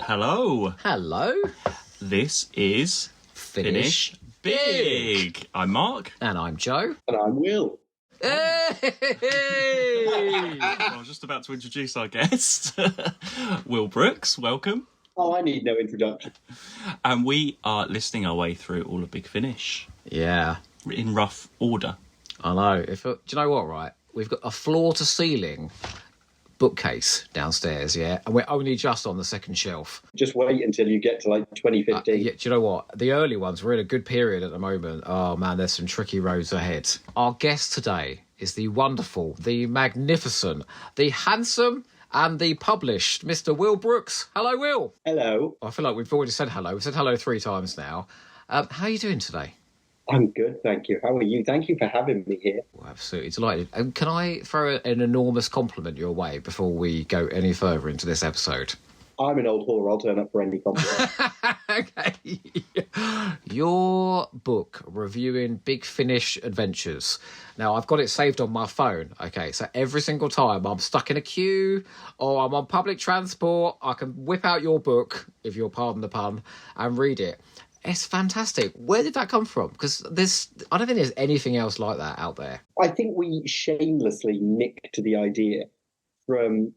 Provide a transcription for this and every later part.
Hello. Hello. This is Finish Big. I'm Mark. And I'm Joe. And I'm Will. Hey! I was just about to introduce our guest, Will Brooks. Welcome. Oh, I need no introduction. And we are listening our way through all of Big Finish. Yeah. In rough order. I know. Do you know what, right? We've got a floor-to-ceiling bookcase downstairs, yeah? And we're only just on the second shelf. Just wait until you get to like 2015. Yeah, do you know what? The early ones, we're in a good period at the moment. Oh, man, there's some tricky roads ahead. Our guest today is the wonderful, the magnificent, the handsome, and the published Mr. Will Brooks. Hello, Will. Hello. I feel like we've already said hello. We've said hello 3 times now. How are you doing today? I'm good, thank you. How are you? Thank you for having me here. Well, absolutely delighted. And can I throw an enormous compliment your way before we go any further into this episode? I'm an old whore. I'll turn up for any compliment. Okay. Your book reviewing Big Finish Adventures. Now, I've got it saved on my phone. Okay, so every single time I'm stuck in a queue or I'm on public transport, I can whip out your book, if you'll pardon the pun, and read it. It's fantastic. Where did that come from? Because I don't think there's anything else like that out there. I think we shamelessly nicked the idea from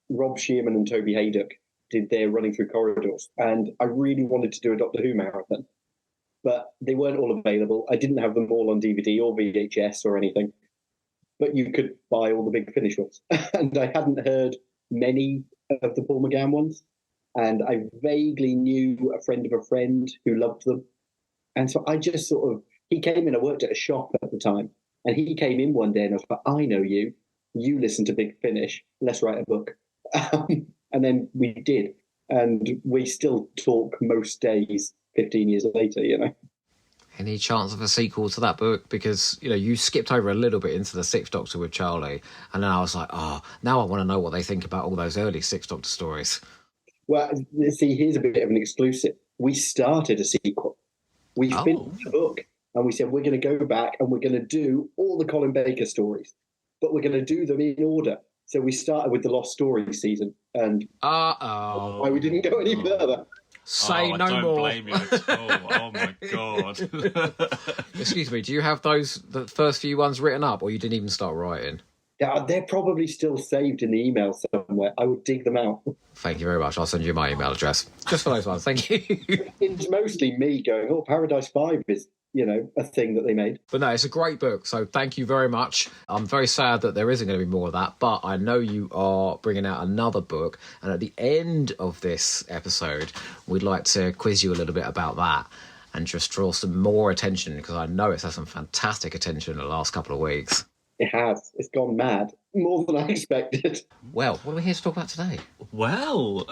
Rob Shearman and Toby Haydock did their Running Through Corridors. And I really wanted to do a Doctor Who marathon, but they weren't all available. I didn't have them all on DVD or VHS or anything, but you could buy all the Big Finish ones. And I hadn't heard many of the Paul McGann ones. And I vaguely knew a friend of a friend who loved them. And so I just he came in, I worked at a shop at the time, and he came in one day and I was like, I know you listen to Big Finish, let's write a book. And then we did. And we still talk most days 15 years later, you know. Any chance of a sequel to that book? Because, you know, you skipped over a little bit into the Sixth Doctor with Charlie. And then I was like, now I want to know what they think about all those early Sixth Doctor stories. Well, see, here's a bit of an exclusive. We started a sequel. We finished the book and we said, we're going to go back and we're going to do all the Colin Baker stories, but we're going to do them in order. So we started with the Lost Stories season and why we didn't go any further. Say no don't more. Blame you at all. Oh, my God. Excuse me, do you have the first few ones written up or you didn't even start writing? Yeah, they're probably still saved in the email somewhere. I would dig them out. Thank you very much. I'll send you my email address. Just for those ones. Thank you. It's mostly me going, Paradise 5 is, a thing that they made. But no, it's a great book. So thank you very much. I'm very sad that there isn't going to be more of that. But I know you are bringing out another book. And at the end of this episode, we'd like to quiz you a little bit about that and just draw some more attention because I know it's had some fantastic attention in the last couple of weeks. It has. It's gone mad. More than I expected. Well, what are we here to talk about today? Well,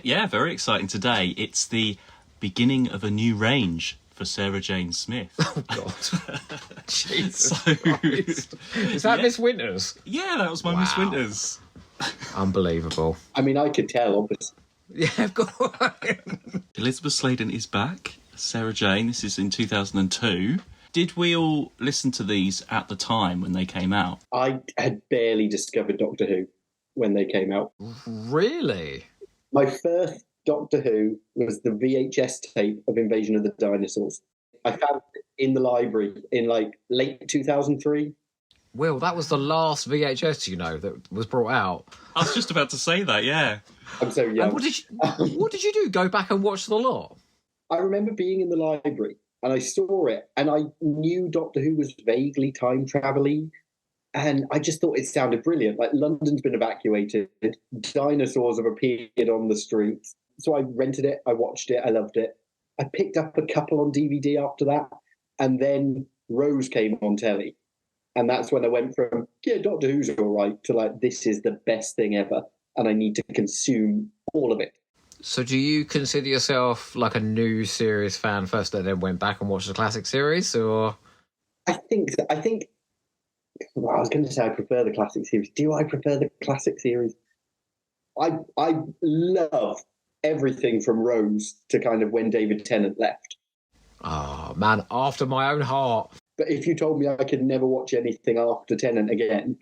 yeah, very exciting today. It's the beginning of a new range for Sarah Jane Smith. Oh, God. Jesus Christ. Is that Miss Winters? Yeah, that was my Miss Winters. Unbelievable. I mean, I could tell, obviously. Yeah, go on. Elizabeth Sladen is back. Sarah Jane, this is in 2002. Did we all listen to these at the time when they came out? I had barely discovered Doctor Who when they came out. Really? My first Doctor Who was the VHS tape of Invasion of the Dinosaurs. I found it in the library in late 2003. Will, that was the last VHS, that was brought out. I was just about to say that, yeah. I'm so young. And what did you do? Go back and watch the lot? I remember being in the library and I saw it and I knew Doctor Who was vaguely time travel-y. And I just thought it sounded brilliant. Like, London's been evacuated. Dinosaurs have appeared on the streets. So I rented it. I watched it. I loved it. I picked up a couple on DVD after that. And then Rose came on telly. And that's when I went from, Doctor Who's all right, to this is the best thing ever. And I need to consume all of it. So do you consider yourself like a new series fan first and then went back and watched the classic series, or? I think well, I was going to say I prefer the classic series. Do I prefer the classic series? I love everything from Rose to kind of when David Tennant left. Oh, man, after my own heart. But if you told me I could never watch anything after Tennant again,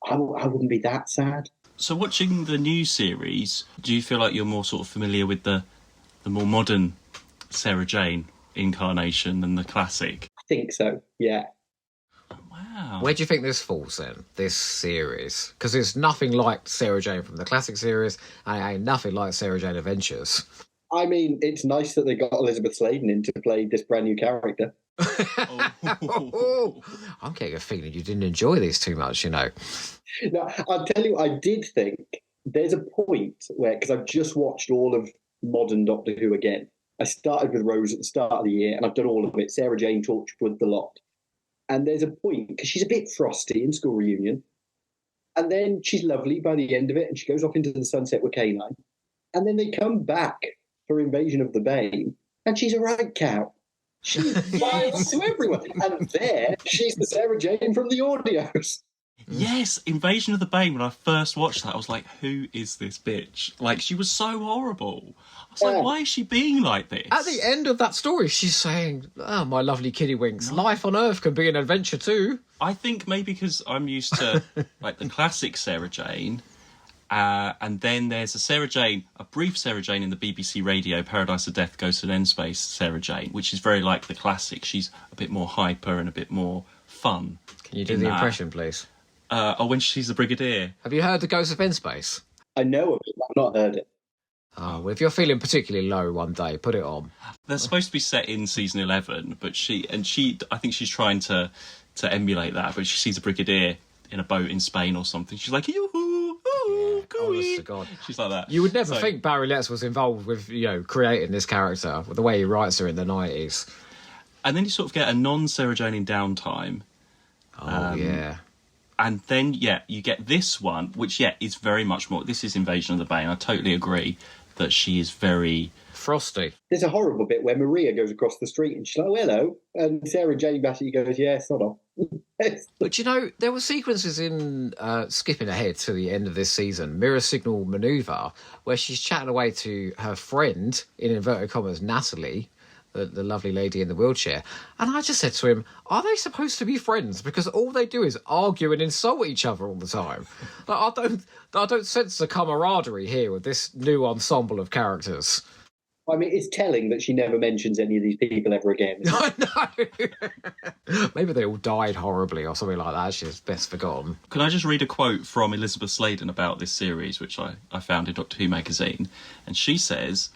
I wouldn't be that sad. So watching the new series, do you feel like you're more sort of familiar with the more modern Sarah Jane incarnation than the classic? I think so, yeah. Wow. Where do you think this falls then, this series? Because it's nothing like Sarah Jane from the classic series, and it ain't nothing like Sarah Jane Adventures. I mean, it's nice that they got Elisabeth Sladen in to play this brand new character. Oh, I'm getting a feeling you didn't enjoy these too much, you know. Now, I'll tell you, I did think there's a point where, because I've just watched all of modern Doctor Who again. I started with Rose at the start of the year, and I've done all of it. Sarah Jane, Torchwood, the lot. And there's a point, because she's a bit frosty in School Reunion, and then she's lovely by the end of it, and she goes off into the sunset with K9. And then they come back for Invasion of the Bane, and she's a right cow. She's violent to everyone. And there, she's the Sarah Jane from the audios. Yes, Invasion of the Bane, when I first watched that, I was like, who is this bitch? Like, she was so horrible. I was like, why is she being like this? At the end of that story, she's saying, oh, my lovely kiddywinks, life on Earth can be an adventure too. I think maybe because I'm used to, like, the classic Sarah Jane, and then there's a brief Sarah Jane in the BBC Radio, Paradise of Death Goes to an End Space Sarah Jane, which is very like the classic. She's a bit more hyper and a bit more fun. Can you do the impression, please? When she's the Brigadier. Have you heard the Ghost of End Space? I know of it, but I've not heard it. Oh, well, if you're feeling particularly low one day, put it on. They're supposed to be set in season 11, but I think she's trying to emulate that, but she sees a Brigadier in a boat in Spain or something. She's like, yoo-hoo, ooh, gooey. Honest to God. She's like that. You would never think Barry Letts was involved with, creating this character, with the way he writes her in the 90s. And then you sort of get a non-Sarah Jane in Downtime. Oh, yeah. And then, you get this one, which, is very much more... This is Invasion of the Bane. I totally agree that she is very... frosty. There's a horrible bit where Maria goes across the street and she's like, oh, hello. And Sarah Jane Batty goes, yeah, sod off. But, there were sequences in, skipping ahead to the end of this season, Mirror Signal Manoeuvre, where she's chatting away to her friend, in inverted commas, Natalie, the lovely lady in the wheelchair. And I just said to him, are they supposed to be friends? Because all they do is argue and insult each other all the time. Like, I don't sense the camaraderie here with this new ensemble of characters. I mean, it's telling that she never mentions any of these people ever again. I know. Maybe they all died horribly or something like that. She's best forgotten. Can I just read a quote from Elisabeth Sladen about this series, which I found in Doctor Who magazine? And she says,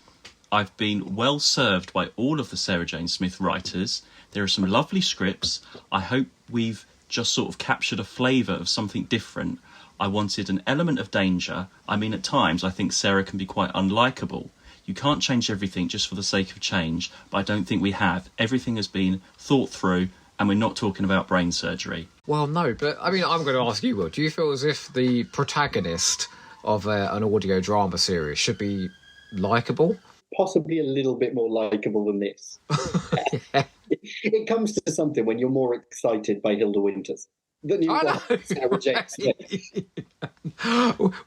I've been well served by all of the Sarah Jane Smith writers. There are some lovely scripts. I hope we've just sort of captured a flavour of something different. I wanted an element of danger. I mean, at times I think Sarah can be quite unlikable. You can't change everything just for the sake of change, but I don't think we have. Everything has been thought through, and we're not talking about brain surgery. Well, no, but I mean, I'm going to ask you, Will, do you feel as if the protagonist of an audio drama series should be likeable? Possibly a little bit more likeable than this. Yeah. It comes to something when you're more excited by Hilda Winters than you are Sarah Jane Smith.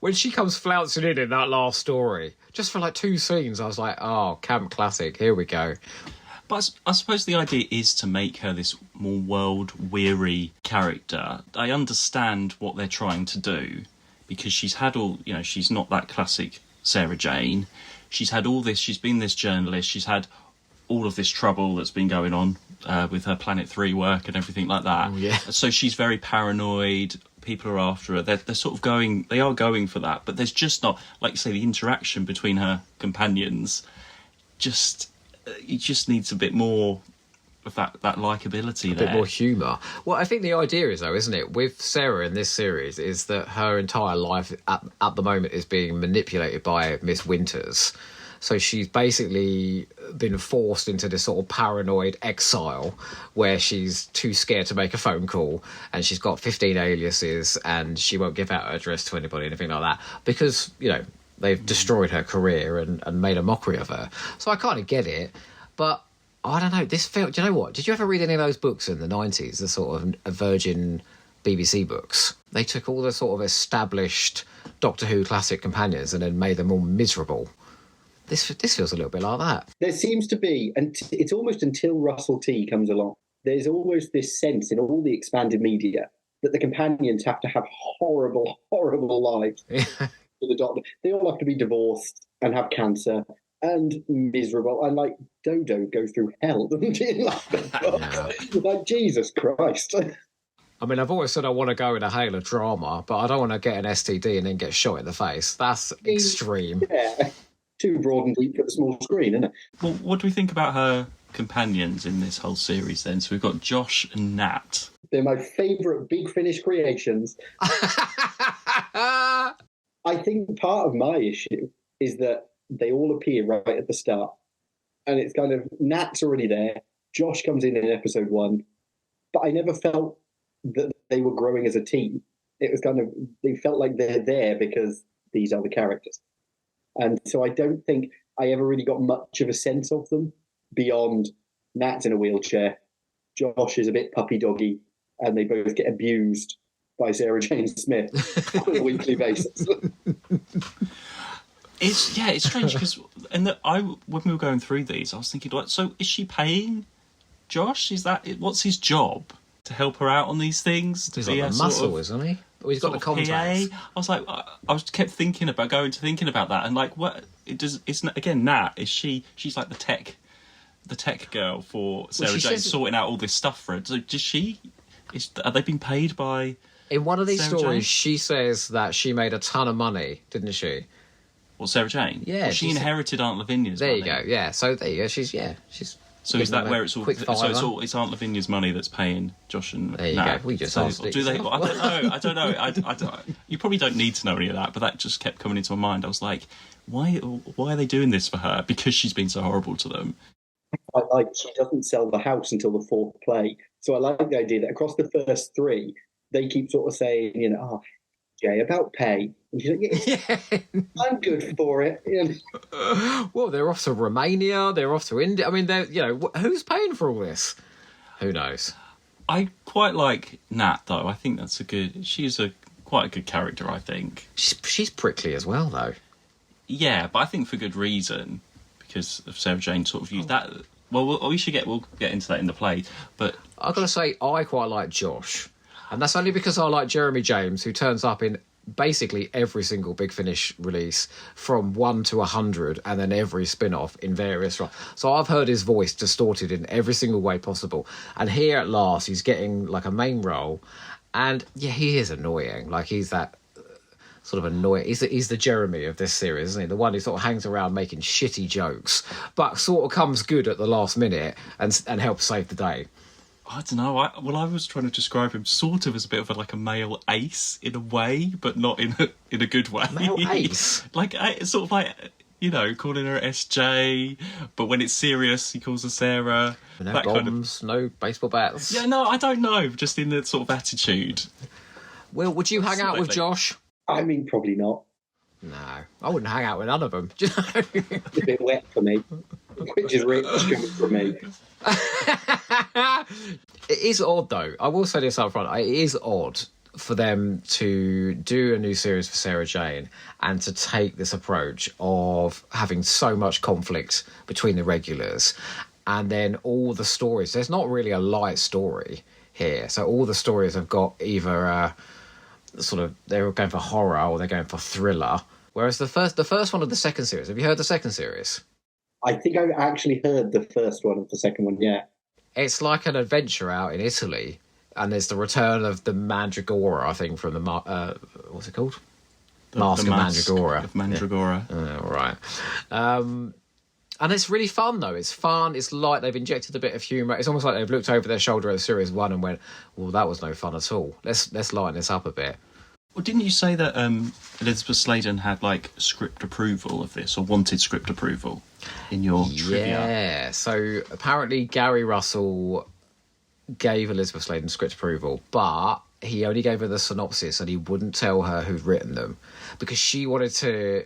When she comes flouncing in that last story, just for like 2 scenes, I was like, oh, camp classic, here we go. But I suppose the idea is to make her this more world-weary character. I understand what they're trying to do, because she's had all, she's not that classic Sarah Jane. She's had all this, she's been this journalist, she's had all of this trouble that's been going on with her Planet 3 work and everything like that. Oh, yeah. So she's very paranoid, people are after her, they're sort of going for that, but there's just not, like you say, the interaction between her companions, it just needs a bit more of that likability there. A bit more humour. Well, I think the idea is, though, isn't it, with Sarah in this series, is that her entire life at the moment is being manipulated by Miss Winters. So she's basically been forced into this sort of paranoid exile where she's too scared to make a phone call, and she's got 15 aliases, and she won't give out her address to anybody, anything like that, because, they've destroyed her career and made a mockery of her. So I kind of get it, but I don't know. This felt. Do you know what? Did you ever read any of those books in the 90s? The sort of Virgin BBC books. They took all the sort of established Doctor Who classic companions and then made them all miserable. This feels a little bit like that. There seems to be, and it's almost until Russell T comes along, there's always this sense in all the expanded media that the companions have to have horrible, horrible lives for the Doctor. They all have to be divorced and have cancer and miserable. And like Dodo goes through hell, doesn't he? Like Jesus Christ. I mean, I've always said I want to go in a hail of drama, but I don't want to get an STD and then get shot in the face. That's extreme. Yeah, too broad and deep for the small screen, isn't it? Well, what do we think about her companions in this whole series then? So we've got Josh and Nat. They're my favourite Big Finish creations. I think part of my issue is that they all appear right at the start. And it's kind of, Nat's already there. Josh comes in episode 1. But I never felt that they were growing as a team. It was kind of, they felt like they're there because these are the characters. And so I don't think I ever really got much of a sense of them beyond Nat's in a wheelchair, Josh is a bit puppy doggy, and they both get abused by Sarah Jane Smith on a weekly basis. It's strange because when we were going through these, I was thinking, like, so is she paying Josh? What's his job? To help her out on these things? He's like the muscle, isn't he? Or he's got the contacts. PA. I was like, kept thinking about that, and like, what it does? It's again, Nat is she's like the tech girl for Sarah Jane, sorting out all this stuff for her. So are they being paid by? In one of these Sarah stories, Jane? she says that she made a ton of money, didn't she? Well, Sarah Jane. Yeah, she inherited Aunt Lavinia's. There money. you go. Yeah. So there you go. She's. So is that where it's all? So it's Aunt Lavinia's money that's paying Josh and there you Nat. go. We just asked it. Do they? I don't know. I don't. You probably don't need to know any of that, but that just kept coming into my mind. I was like, why are they doing this for her? Because she's been so horrible to them. I like she doesn't sell the house until the 4th play. So I like the idea that across the first 3, they keep sort of saying, Jay, about pay. And she's like, yeah, I'm good for it. Well, they're off to Romania. They're off to India. I mean, who's paying for all this? Who knows? I quite like Nat, though. I think she's quite a good character, I think. She's prickly as well, though. Yeah, but I think for good reason, because of Sarah Jane sort of used that. Well, we'll get into that in the play, but I've got to say, I quite like Josh. And that's only because I like Jeremy James, who turns up in basically every single Big Finish release from 1 to 100 and then every spin-off in various roles. So I've heard his voice distorted in every single way possible. And here at last, he's getting like a main role. And yeah, he is annoying. Like he's that sort of annoying. He's the Jeremy of this series, isn't he? The one who sort of hangs around making shitty jokes, but sort of comes good at the last minute and helps save the day. I don't know. I was trying to describe him sort of as a bit of a male ace in a way, but not in a good way. Male ace, like sort of like calling her SJ, but when it's serious, he calls her Sarah. No bombs, no baseball bats. Yeah, no, I don't know. Just in the sort of attitude. Will, would you hang out with Josh? I mean, probably not. No, I wouldn't hang out with none of them. It's a bit wet for me, which is really stupid for me. It is odd, though. I will say this up front. It is odd for them to do a new series for Sarah Jane and to take this approach of having so much conflict between the regulars and then all the stories. There's not really a light story here. So all the stories have got either they're going for horror or they're going for thriller. Whereas the first one of the second series, have you heard the second series? I think I've actually heard the first one of the second one, yeah. It's like an adventure out in Italy, and there's the return of the Mandragora, I think, from the what's it called? Mask of Mandragora. Mandragora. Yeah. Right. And it's really fun, though. It's fun. It's light. They've injected a bit of humour. It's almost like they've looked over their shoulder at Series 1 and went, well, that was no fun at all. Let's lighten this up a bit. Well, didn't you say that Elisabeth Sladen had script approval of this, or wanted script approval in your trivia? Yeah. So apparently Gary Russell gave Elisabeth Sladen script approval, but he only gave her the synopsis and he wouldn't tell her who'd written them because she wanted to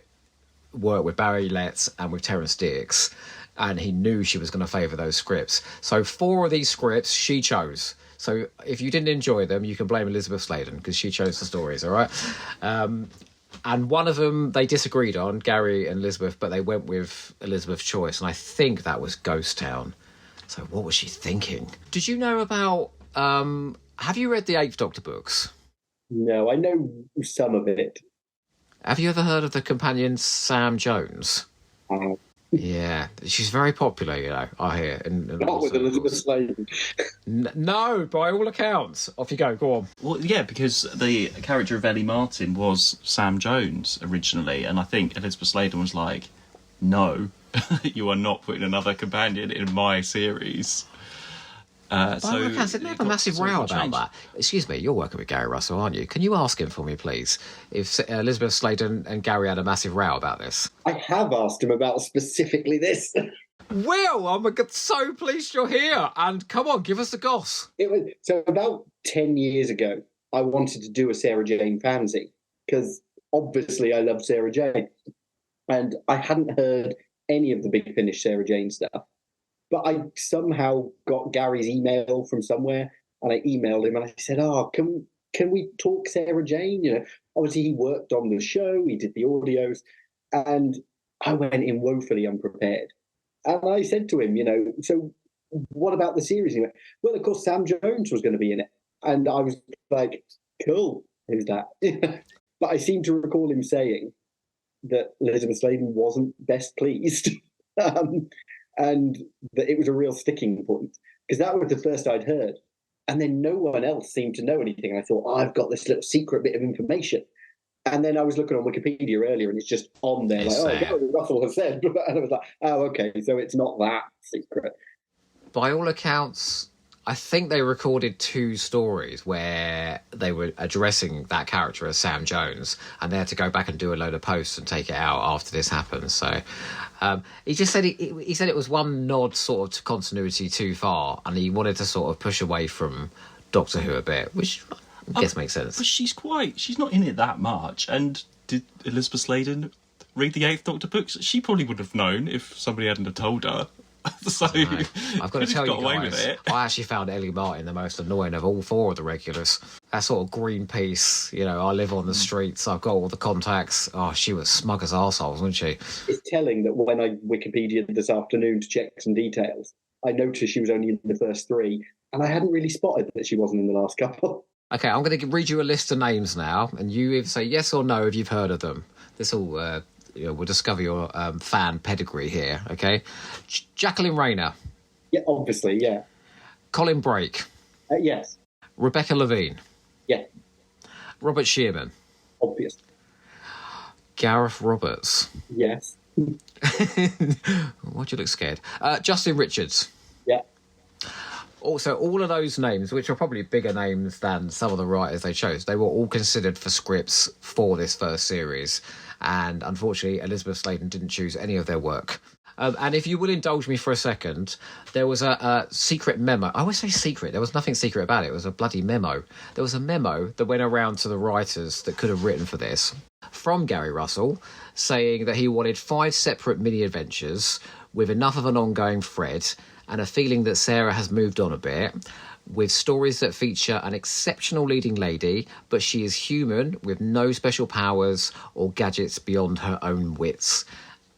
work with Barry Letts and with Terrence Dicks, and he knew she was going to favour those scripts. So 4 of these scripts she chose. So if you didn't enjoy them, you can blame Elisabeth Sladen because she chose the stories, all right? And one of them they disagreed on, Gary and Elizabeth, but they went with Elizabeth's choice, and I think that was Ghost Town. So what was she thinking? Did you know about Have you read the Eighth Doctor books? No, I know some of it. Have you ever heard of the companion Sam Jones? Yeah, she's very popular, you know, I hear. Not with Elisabeth Sladen. No, by all accounts. Off you go on. Well, yeah, because the character of Ellie Martin was Sam Jones originally, and I think Elisabeth Sladen was like, no, you are not putting another companion in my series. So didn't have a massive row about that. Excuse me, you're working with Gary Russell, aren't you? Can you ask him for me, please, if Elisabeth Sladen and Gary had a massive row about this? I have asked him about specifically this. Well, I'm so pleased you're here. And come on, give us the goss. So about 10 years ago, I wanted to do a Sarah Jane fanzine because obviously I love Sarah Jane. And I hadn't heard any of the Big Finish Sarah Jane stuff. But I somehow got Gary's email from somewhere, and I emailed him and I said, can we talk Sarah Jane? You know, obviously he worked on the show, he did the audios, and I went in woefully unprepared. And I said to him, you know, so what about the series? He went, well, of course, Sam Jones was going to be in it. And I was like, cool, who's that? But I seem to recall him saying that Elisabeth Sladen wasn't best pleased. And that it was a real sticking point, because that was the first I'd heard. And then no one else seemed to know anything. And I thought, I've got this little secret bit of information. And then I was looking on Wikipedia earlier, and it's just on there, Gary Russell has said. And I was like, oh, okay, so it's not that secret. By all accounts, I think they recorded 2 stories where they were addressing that character as Sam Jones, and they had to go back and do a load of posts and take it out after this happened. So he just said he said it was one nod sort of to continuity too far, and he wanted to sort of push away from Doctor Who a bit, which I guess makes sense. But she's not in it that much. And did Elisabeth Sladen read the Eighth Doctor books? She probably would have known if somebody hadn't have told her. So I've got to tell you guys, I actually found Ellie Martin the most annoying of all 4 of the regulars. That sort of Greenpeace, you know, I live on the streets, I've got all the contacts. Oh, she was smug as arseholes, wasn't she? It's telling that when I Wikipedia'd this afternoon to check some details, I noticed she was only in the first 3, and I hadn't really spotted that she wasn't in the last couple. Okay, I'm going to read you a list of names now, and you either say yes or no if you've heard of them. This will... we'll discover your fan pedigree here, okay? Jacqueline Rayner. Yeah, obviously, yeah. Colin Brake. Yes. Rebecca Levine. Yeah. Robert Shearman. Obvious. Gareth Roberts. Yes. Why'd you look scared? Justin Richards. Yeah. Also, all of those names, which are probably bigger names than some of the writers they chose, they were all considered for scripts for this first series. And unfortunately, Elisabeth Sladen didn't choose any of their work. And if you would indulge me for a second, there was a secret memo. I always say secret. There was nothing secret about it. It was a bloody memo. There was a memo that went around to the writers that could have written for this from Gary Russell, saying that he wanted 5 separate mini-adventures with enough of an ongoing thread and a feeling that Sarah has moved on a bit, with stories that feature an exceptional leading lady, but she is human with no special powers or gadgets beyond her own wits.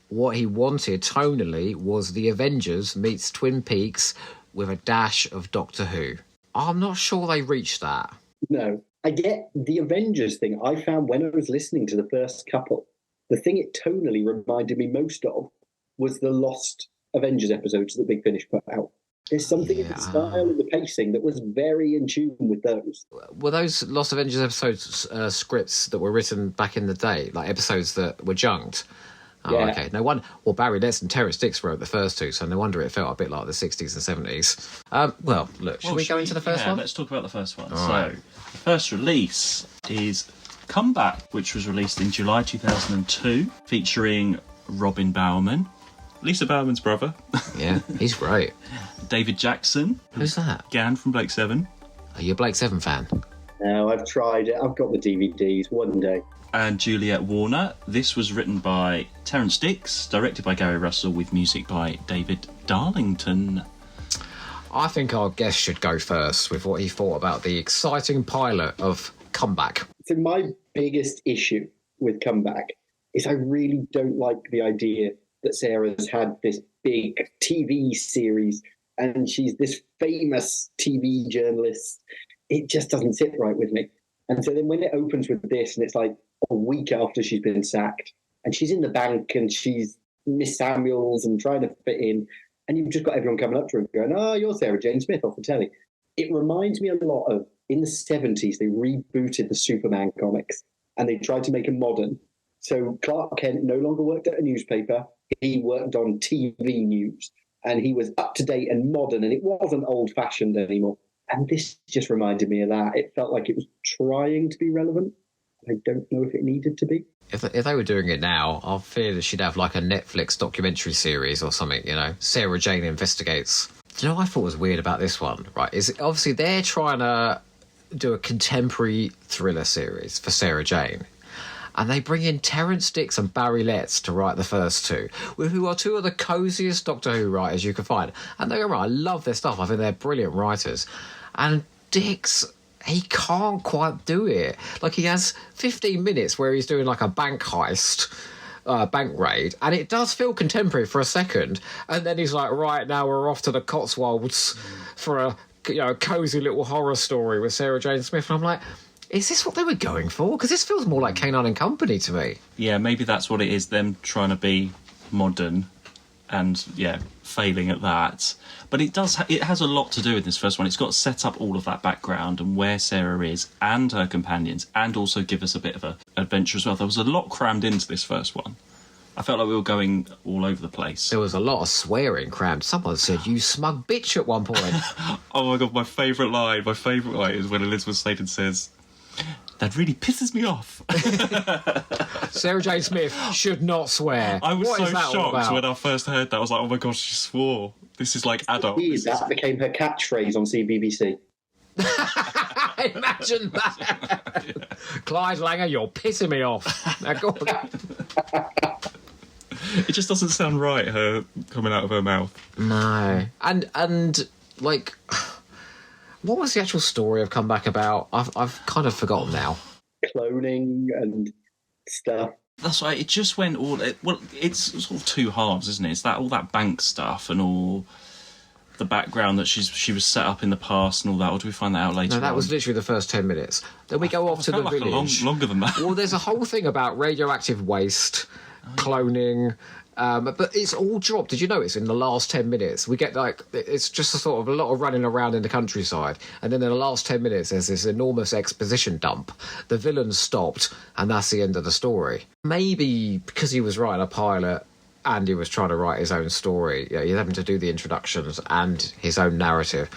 What he wanted tonally was The Avengers meets Twin Peaks with a dash of Doctor Who. I'm not sure they reached that. No. I get the Avengers thing. I found when I was listening to the first couple, the thing it tonally reminded me most of was the Lost Avengers episodes that Big Finish put out. There's something in the style and the pacing that was very in tune with those. Were those Lost Avengers episodes scripts that were written back in the day, like episodes that were junked? Oh, yeah. Okay. No wonder. Well, Barry Letts and Terrence Dix wrote the first 2, so no wonder it felt a bit like the 60s and 70s. Well, look, should we go into the first one? Let's talk about the first one. Right. The first release is Comeback, which was released in July 2002, featuring Robin Bauman, Lisa Bowerman's brother. Yeah, he's great. David Jackson. Who's that? Gan from Blake 7. Are you a Blake 7 fan? No, I've tried it. I've got the DVDs one day. And Juliet Warner. This was written by Terrence Dix, directed by Gary Russell, with music by David Darlington. I think our guest should go first with what he thought about the exciting pilot of Comeback. So my biggest issue with Comeback is I really don't like the idea that Sarah's had this big TV series and she's this famous TV journalist it just doesn't sit right with me. And so then when it opens with this, and it's like a week after she's been sacked, and she's in the bank, and she's Miss Samuels and trying to fit in, and you've just got everyone coming up to her and going, "Oh, you're Sarah Jane Smith off the telly." It reminds me a lot of, in the 70s, they rebooted the Superman comics, and they tried to make them modern. So Clark Kent no longer worked at a newspaper. He worked on TV news, and he was up to date and modern, and it wasn't old-fashioned anymore. And this just reminded me of that. It felt like it was trying to be relevant. I don't know if it needed to be. If they were doing it now, I fear that she'd have like a Netflix documentary series or something, you know, Sarah Jane Investigates. Do you know what I thought was weird about this one, right? Is obviously they're trying to do a contemporary thriller series for Sarah Jane. And they bring in Terrance Dicks and Barry Letts to write the first two, who are two of the cosiest Doctor Who writers you can find. And they're right, I love their stuff. I think they're brilliant writers. And Dicks, he can't quite do it. Like, he has 15 minutes where he's doing like a bank heist, bank raid, and it does feel contemporary for a second. And then he's like, right, now we're off to the Cotswolds for a cosy little horror story with Sarah Jane Smith. And I'm like, is this what they were going for? Because this feels more like Canine and Company to me. Yeah, maybe that's what it is, them trying to be modern and, failing at that. But it has a lot to do with this first one. It's got to set up all of that background and where Sarah is and her companions, and also give us a bit of an adventure as well. There was a lot crammed into this first one. I felt like we were going all over the place. There was a lot of swearing crammed. Someone said, "You smug bitch," at one point. Oh my God, my favourite line is when Elisabeth Sladen says, "That really pisses me off." Sarah Jane Smith should not swear. I was what so is that shocked when I first heard that. I was like, oh my gosh, she swore. This is like adult. Weird, that became her catchphrase on CBBC. Imagine that. Yeah. Clyde Langer, you're pissing me off. Now, go on. It just doesn't sound right, her coming out of her mouth. No. And like, what was the actual story of Comeback about? I've kind of forgotten now. Cloning and stuff. That's right. It just went all. It's sort of two halves, isn't it? It's that all that bank stuff and all the background that she was set up in the past and all that. Or do we find that out later? No, that on? was literally the first 10 minutes. Then we go off to the like village. Longer than that. Well, there's a whole thing about radioactive waste, cloning. But it's all dropped. Did you notice in the last 10 minutes we get it's just a sort of a lot of running around in the countryside, and then in the last 10 minutes there's this enormous exposition dump. The villain's stopped, and that's the end of the story. Maybe because he was writing a pilot and he was trying to write his own story, he's having to do the introductions and his own narrative,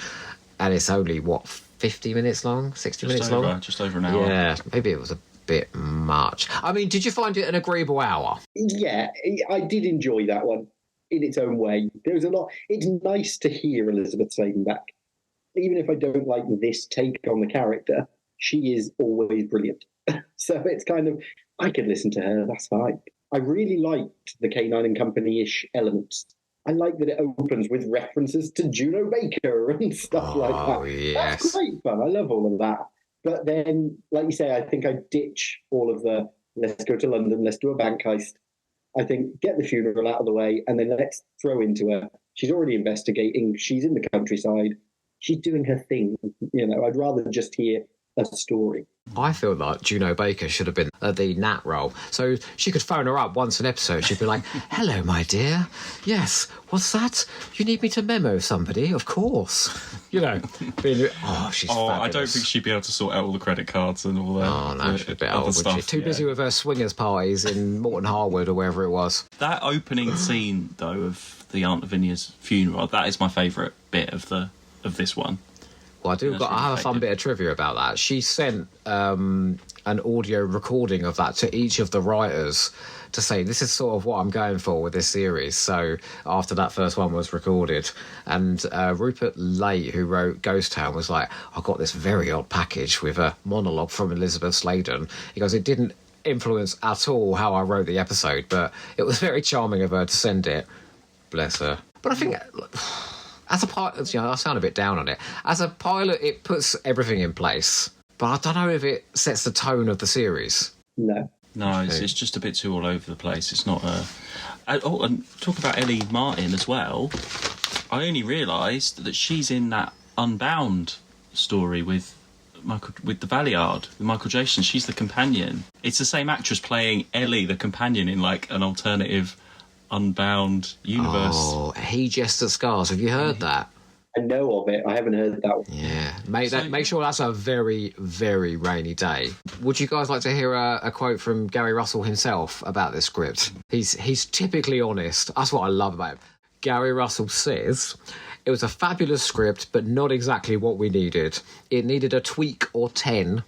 and it's only 50 minutes long, 60 minutes long, just over an hour. Yeah, maybe it was a bit much. I mean, did you find it an agreeable hour? Yeah, I did enjoy that one in its own way. There was a lot. It's nice to hear Elisabeth Sladen back. Even if I don't like this take on the character, she is always brilliant. So it's kind of, I could listen to her, that's fine. I really liked the Canine and Company-ish elements. I like that it opens with references to Juno Baker and stuff like that. Oh, yes. That's great fun. I love all of that. But then, like you say, I think I ditch all of the, let's go to London, let's do a bank heist. I think get the funeral out of the way, and then let's throw into her. She's already investigating. She's in the countryside. She's doing her thing. I'd rather just hear a story. I feel like Juno Baker should have been the Nat role. So she could phone her up once an episode. She'd be like, "Hello, my dear. Yes, what's that? You need me to memo somebody? Of course." She's fabulous. I don't think she'd be able to sort out all the credit cards and all that. Oh, no, she'd be old, would she? Too busy with her swingers parties in Morton Harwood or wherever it was. That opening scene, though, of the Aunt Lavinia's funeral, that is my favourite bit of this one. Well, I have a fun bit of trivia about that. She sent an audio recording of that to each of the writers to say, this is sort of what I'm going for with this series. So after that first one was recorded, and Rupert Late, who wrote Ghost Town, was like, I got this very odd package with a monologue from Elisabeth Sladen. He goes, it didn't influence at all how I wrote the episode, but it was very charming of her to send it. Bless her. But I think... as a pilot, I sound a bit down on it. As a pilot, it puts everything in place. But I don't know if it sets the tone of the series. No, it's just a bit too all over the place. It's not a... and talk about Ellie Martin as well. I only realised that she's in that Unbound story with with the Valeyard, with Michael Jason. She's the companion. It's the same actress playing Ellie, the companion, in like an alternative, Unbound universe. Oh, He Jested Scars. Have you heard that? I know of it. I haven't heard that one. Yeah, make sure that's a very, very rainy day. Would you guys like to hear a quote from Gary Russell himself about this script? He's typically honest. That's what I love about him. Gary Russell says, "It was a fabulous script, but not exactly what we needed. It needed a tweak or 10.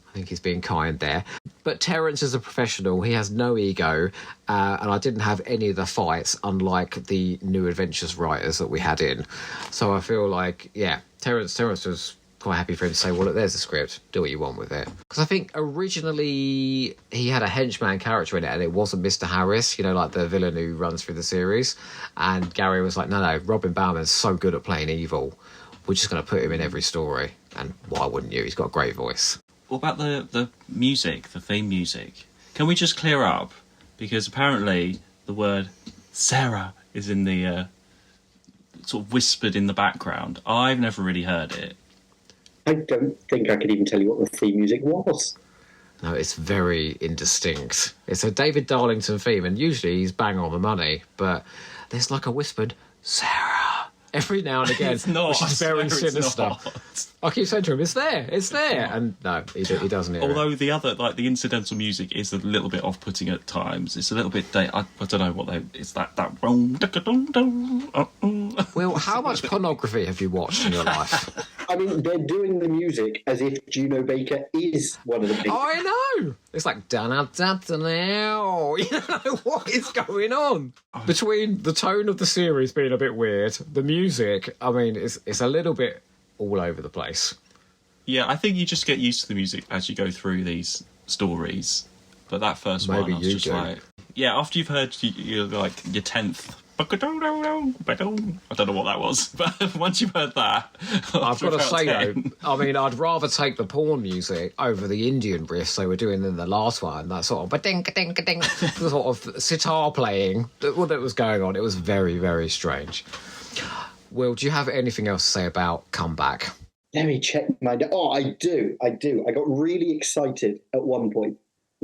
I think he's being kind there. But Terence is a professional. He has no ego, and I didn't have any of the fights, unlike the New Adventures writers that we had in. So I feel like, yeah, Terence was quite happy for him to say, well, look, there's the script. Do what you want with it. Because I think originally he had a henchman character in it, and it wasn't Mr. Harris, like the villain who runs through the series. And Gary was like, no, Robin Bauman's so good at playing evil. We're just going to put him in every story. And why wouldn't you? He's got a great voice." What about the music, the theme music? Can we just clear up? Because apparently the word Sarah is in the sort of whispered in the background. I've never really heard it. I don't think I could even tell you what the theme music was. No, it's very indistinct. It's a David Darlington theme, and usually he's bang on the money, but there's like a whispered Sarah every now and again, It's not, which is very sinister. I keep saying to him, it's there. And no, he doesn't hear Although it. the other, like the incidental music is a little bit off-putting at times. It's a little bit, I don't know what it's that. Will, how much pornography have you watched in your life? I mean, they're doing the music as if Juno Baker is one of the big... I know! It's like, da-na-da-da-now. What is going on? Between the tone of the series being a bit weird, the music, I mean, it's a little bit all over the place. Yeah, I think you just get used to the music as you go through these stories. But that first one, I was just like... Yeah, after you've heard your 10th... I don't know what that was, but once you've heard that... I've got to say, 10, though, I mean, I'd rather take the porn music over the Indian riffs they were doing in the last one, that sort of ba-ding-ka-ding-ka-ding, the sort of sitar playing that was going on. It was very, very strange. Will, do you have anything else to say about Comeback? Let me check my... Oh, I do. I got really excited at one point,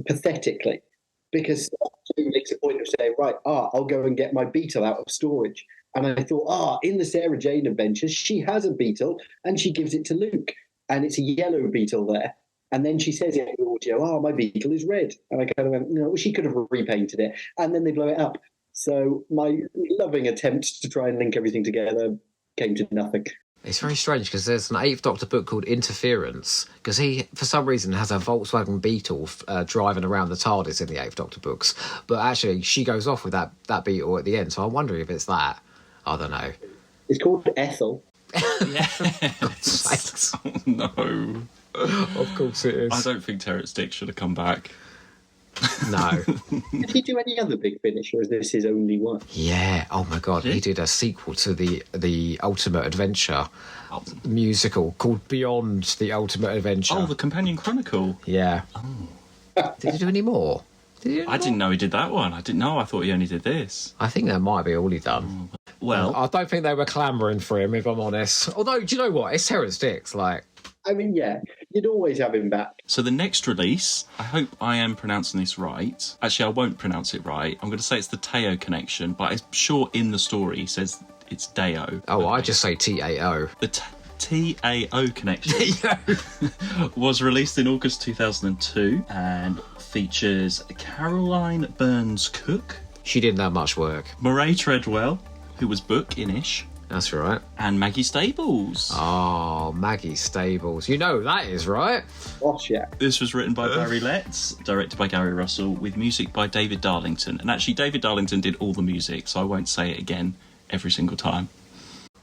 pathetically, because she makes a point of saying, right, I'll go and get my beetle out of storage. And I thought, in the Sarah Jane adventures, she has a beetle and she gives it to Luke. And it's a yellow beetle there. And then she says in the audio, my beetle is red. And I kind of went, no, she could have repainted it. And then they blow it up. So my loving attempt to try and link everything together came to nothing. It's very strange because there's an Eighth Doctor book called Interference, because he, for some reason, has a Volkswagen Beetle driving around the TARDIS in the Eighth Doctor books. But actually, she goes off with that Beetle at the end. So I'm wondering if it's that. I don't know. It's called Ethel. Yeah. Sakes. Oh, no. Of course it is. I don't think Terrence Dicks should have come back. No. Did he do any other Big Finish, or is this his only one? Yeah. Oh my God. He did a sequel to the Ultimate Adventure musical called Beyond the Ultimate Adventure. Oh, the Companion Chronicle. Yeah. Oh. Did he do any more? I didn't know he did that one. I didn't know. I thought he only did this. I think that might be all he done. Well, I don't think they were clamouring for him, if I'm honest. Although, do you know what? It's Terrence Dicks. Like, I mean, yeah, you'd always have him back. so the next release, I hope I am pronouncing this right. Actually, I won't pronounce it right. I'm going to say it's the Tao Connection, but I'm sure in the story he says it's Deo. oh, I just say T-A-O. The Tao Connection was released in August 2002 and features Caroline Burns-Cook, She didn't have much work. Murray Treadwell, who was Book in Ish, That's right. and Maggie Stables. Oh, Maggie Stables. You know who that is, right? Gosh, yeah. This was written by Barry Letts, directed by Gary Russell, with music by David Darlington. And actually, David Darlington did all the music, so I won't say it again every single time.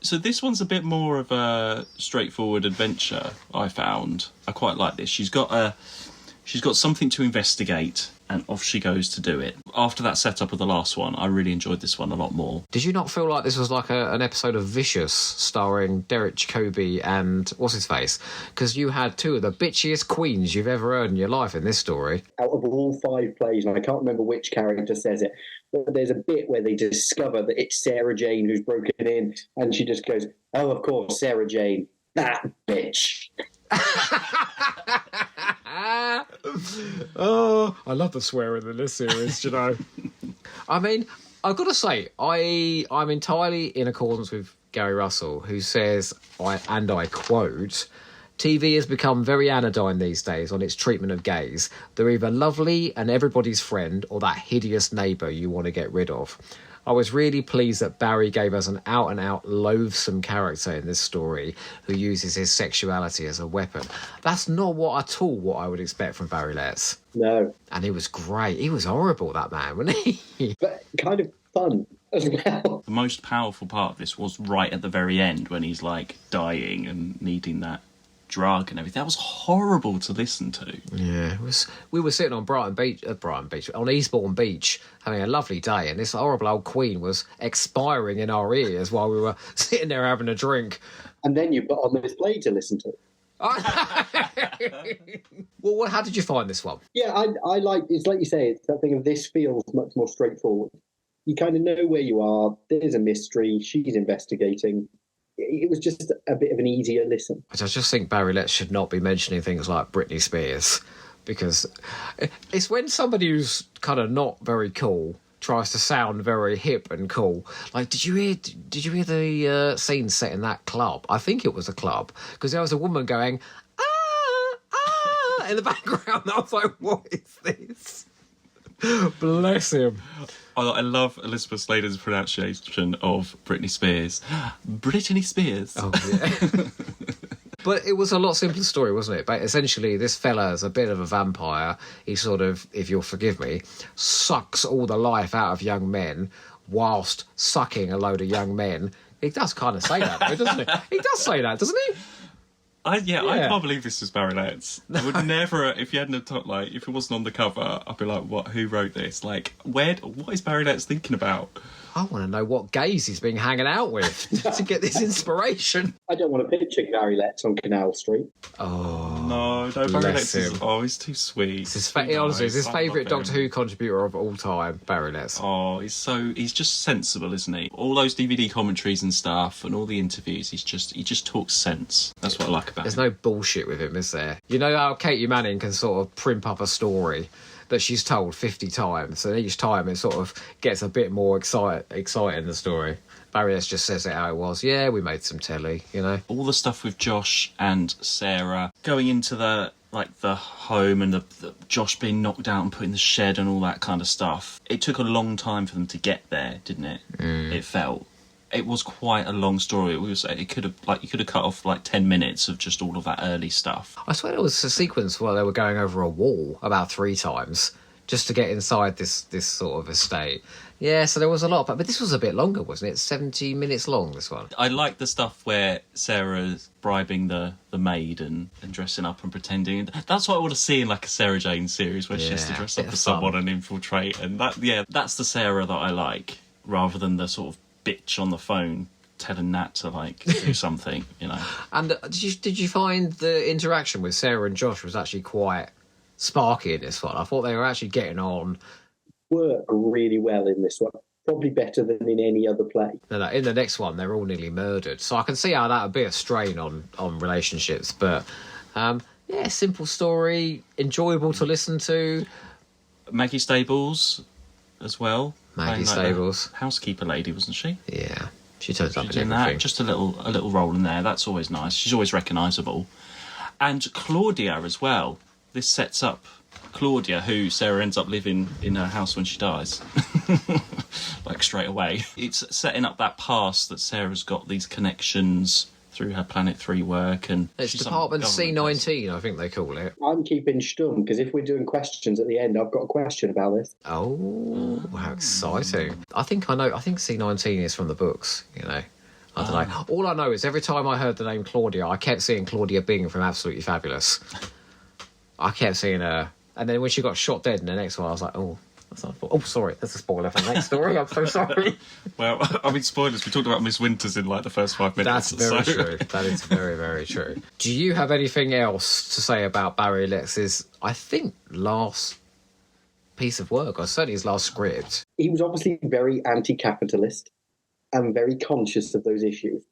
So this one's a bit more of a straightforward adventure, I found. I quite like this. She's got something to investigate, and off she goes to do it. After that setup of the last one, I really enjoyed this one a lot more. Did you not feel like this was like an episode of Vicious starring Derek Jacobi and what's-his-face? Because you had two of the bitchiest queens you've ever heard in your life in this story. Out of all 5 plays, and I can't remember which character says it, but there's a bit where they discover that it's Sarah Jane who's broken in, and she just goes, oh, of course, Sarah Jane, that bitch. Oh, I love the swearing in this series, you know. I mean, I've got to say, I'm entirely in accordance with Gary Russell, who says, I quote, TV has become very anodyne these days on its treatment of gays. They're either lovely and everybody's friend or that hideous neighbour you want to get rid of. I was really pleased that Barry gave us an out-and-out loathsome character in this story who uses his sexuality as a weapon. That's not at all what I would expect from Barry Letts. No. And he was great. He was horrible, that man, wasn't he? But kind of fun as well. The most powerful part of this was right at the very end when he's like dying and needing that drug and everything. That was horrible to listen to. Yeah, we were sitting on on Eastbourne Beach having a lovely day, and this horrible old Queen was expiring in our ears while we were sitting there having a drink. And then you put on this play to listen to. Well, how did you find this one? Yeah, I like, it's like you say, it's that thing of this feels much more straightforward. You kind of know where you are. There's a mystery. She's investigating. It was just a bit of an easier listen. I just think Barry Letts should not be mentioning things like Britney Spears, because it's when somebody who's kind of not very cool tries to sound very hip and cool. Like, did you hear the scene set in that club? I think it was a club, because there was a woman going in the background. I was like, what is this? Bless him. I love Elisabeth Sladen's pronunciation of Britney Spears. Britney Spears. Oh, yeah. But it was a lot simpler story, wasn't it? But essentially, this fella is a bit of a vampire. He sort of, if you'll forgive me, sucks all the life out of young men whilst sucking a load of young men. He does kind of say that, though, doesn't he? He does say that, doesn't he? I can't believe this was Barry Letts. I would never, if you hadn't talked, like, if it wasn't on the cover, I'd be like, what? Who wrote this? Like, what is Barry Letts thinking about? I want to know what gays he's been hanging out with to get this inspiration. I don't want to picture Barry Letts on Canal Street. Oh, no, Barry Letts is, he's too sweet. Honestly, it's his favourite Doctor Who contributor of all time, Barry Letts. Oh, he's just sensible, isn't he? All those DVD commentaries and stuff and all the interviews, he just talks sense. That's what I like about him. There's no bullshit with him, is there? You know how Katie Manning can sort of primp up a story that she's told 50 times, and each time it sort of gets a bit more exciting, the story. Barry Letts just says it how it was. Yeah, we made some telly, you know. All the stuff with Josh and Sarah going into the home and the Josh being knocked out and put in the shed and all that kind of stuff. It took a long time for them to get there, didn't it? It felt. It was quite a long story. You could have cut off like 10 minutes of just all of that early stuff. I swear there was a sequence where they were going over a wall about 3 times just to get inside this sort of estate. Yeah, so there was a lot, but this was a bit longer, wasn't it? 70 minutes long, this one. I like the stuff where Sarah's bribing the maid and dressing up and pretending. That's what I want to see in like a Sarah Jane series where she has to dress up as someone and infiltrate. And that's the Sarah that I like, rather than the sort of bitch on the phone telling Nat to like do something, you know. And did you find the interaction with Sarah and Josh was actually quite sparky in this one? I thought they were actually getting on. Work really well in this one. Probably better than in any other play. No, in the next one, they're all nearly murdered. So I can see how that would be a strain on relationships. But, simple story, enjoyable to listen to. Maggie Stables as well. Maggie Stables. Housekeeper lady, wasn't she? Yeah. She turns up in everything. Just a little role in there. That's always nice. She's always recognisable. And Claudia as well. This sets up Claudia, who Sarah ends up living in her house when she dies. Like straight away. It's setting up that past that Sarah's got these connections through her Planet 3 work. And it's Department C19, I think they call it. I'm keeping stum, because if we're doing questions at the end, I've got a question about this. Oh, how exciting. I think C19 is from the books, you know. I don't know. All I know is every time I heard the name Claudia, I kept seeing Claudia Bing from Absolutely Fabulous. I kept seeing her. And then when she got shot dead in the next one, I was like, sorry, that's a spoiler for the next story. I'm so sorry. Well, I mean, spoilers. We talked about Miss Winters in like the first 5 minutes. That's very true. That is very, very true. Do you have anything else to say about Barry Letts's, I think, last piece of work, or certainly his last script? He was obviously very anti-capitalist and very conscious of those issues.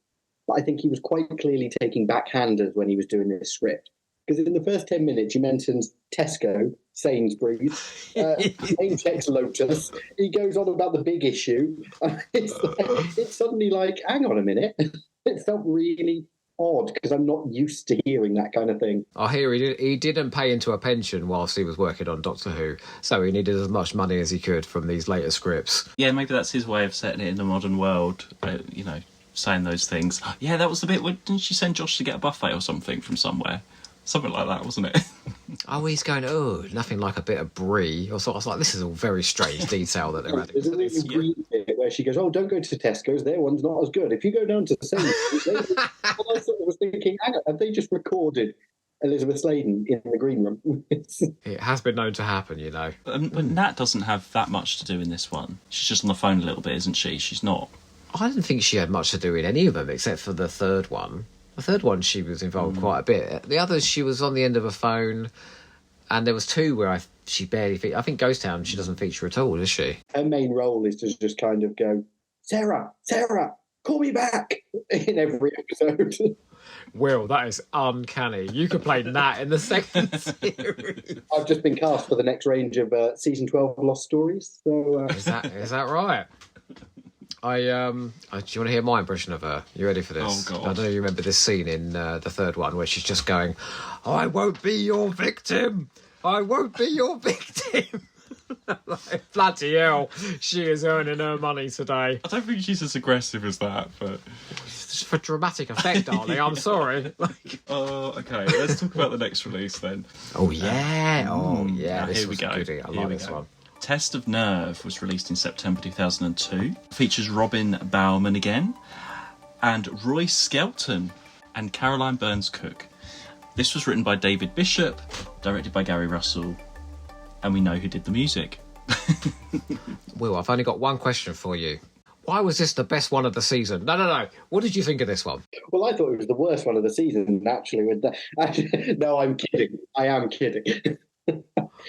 but I think he was quite clearly taking backhanders when he was doing this script. Because in the first 10 minutes, he mentions Tesco, Sainsbury's, Apex Lotus. He goes on about the big issue. It's suddenly like, hang on a minute. It felt really odd because I'm not used to hearing that kind of thing. I hear he didn't pay into a pension whilst he was working on Doctor Who, so he needed as much money as he could from these later scripts. Yeah, maybe that's his way of setting it in the modern world, saying those things. Yeah, that was the bit where, didn't she send Josh to get a buffet or something from somewhere? Something like that, wasn't it? Oh, he's going, nothing like a bit of brie. Or so I was like, this is all very strange detail that they're adding. There's a really green bit where she goes, don't go to Tesco's, their one's not as good. If you go down to Sainsbury's, I sort of was thinking, hang on, have they just recorded Elisabeth Sladen in the green room? It has been known to happen, But Nat doesn't have that much to do in this one. She's just on the phone a little bit, isn't she? She's not. I didn't think she had much to do in any of them, except for the third one. The third one, she was involved quite a bit. The others, she was on the end of a phone, and there was two where she barely... I think Ghost Town, she doesn't feature at all, does she? Her main role is to just kind of go, Sarah, call me back, in every episode. Will, that is uncanny. You could play Nat in the second series. I've just been cast for the next range of season 12 Lost Stories. So Is that right? Do you want to hear my impression of her? You ready for this? Oh, God. I don't know if you remember this scene in the third one where she's just going, I won't be your victim. I won't be your victim. Like, bloody hell, she is earning her money today. I don't think she's as aggressive as that, but... Just for dramatic effect, darling, I'm sorry. Okay, let's talk about the next release then. Oh, yeah. This here we was go. goodie. I like this one. Test of Nerve was released in September 2002. Features Robin Bauman again, and Roy Skelton and Caroline Burns-Cook. This was written by David Bishop, directed by Gary Russell, and we know who did the music. Will, I've only got one question for you. Why was this the best one of the season? No. What did you think of this one? Well, I thought it was the worst one of the season, naturally. No, I'm kidding. I am kidding.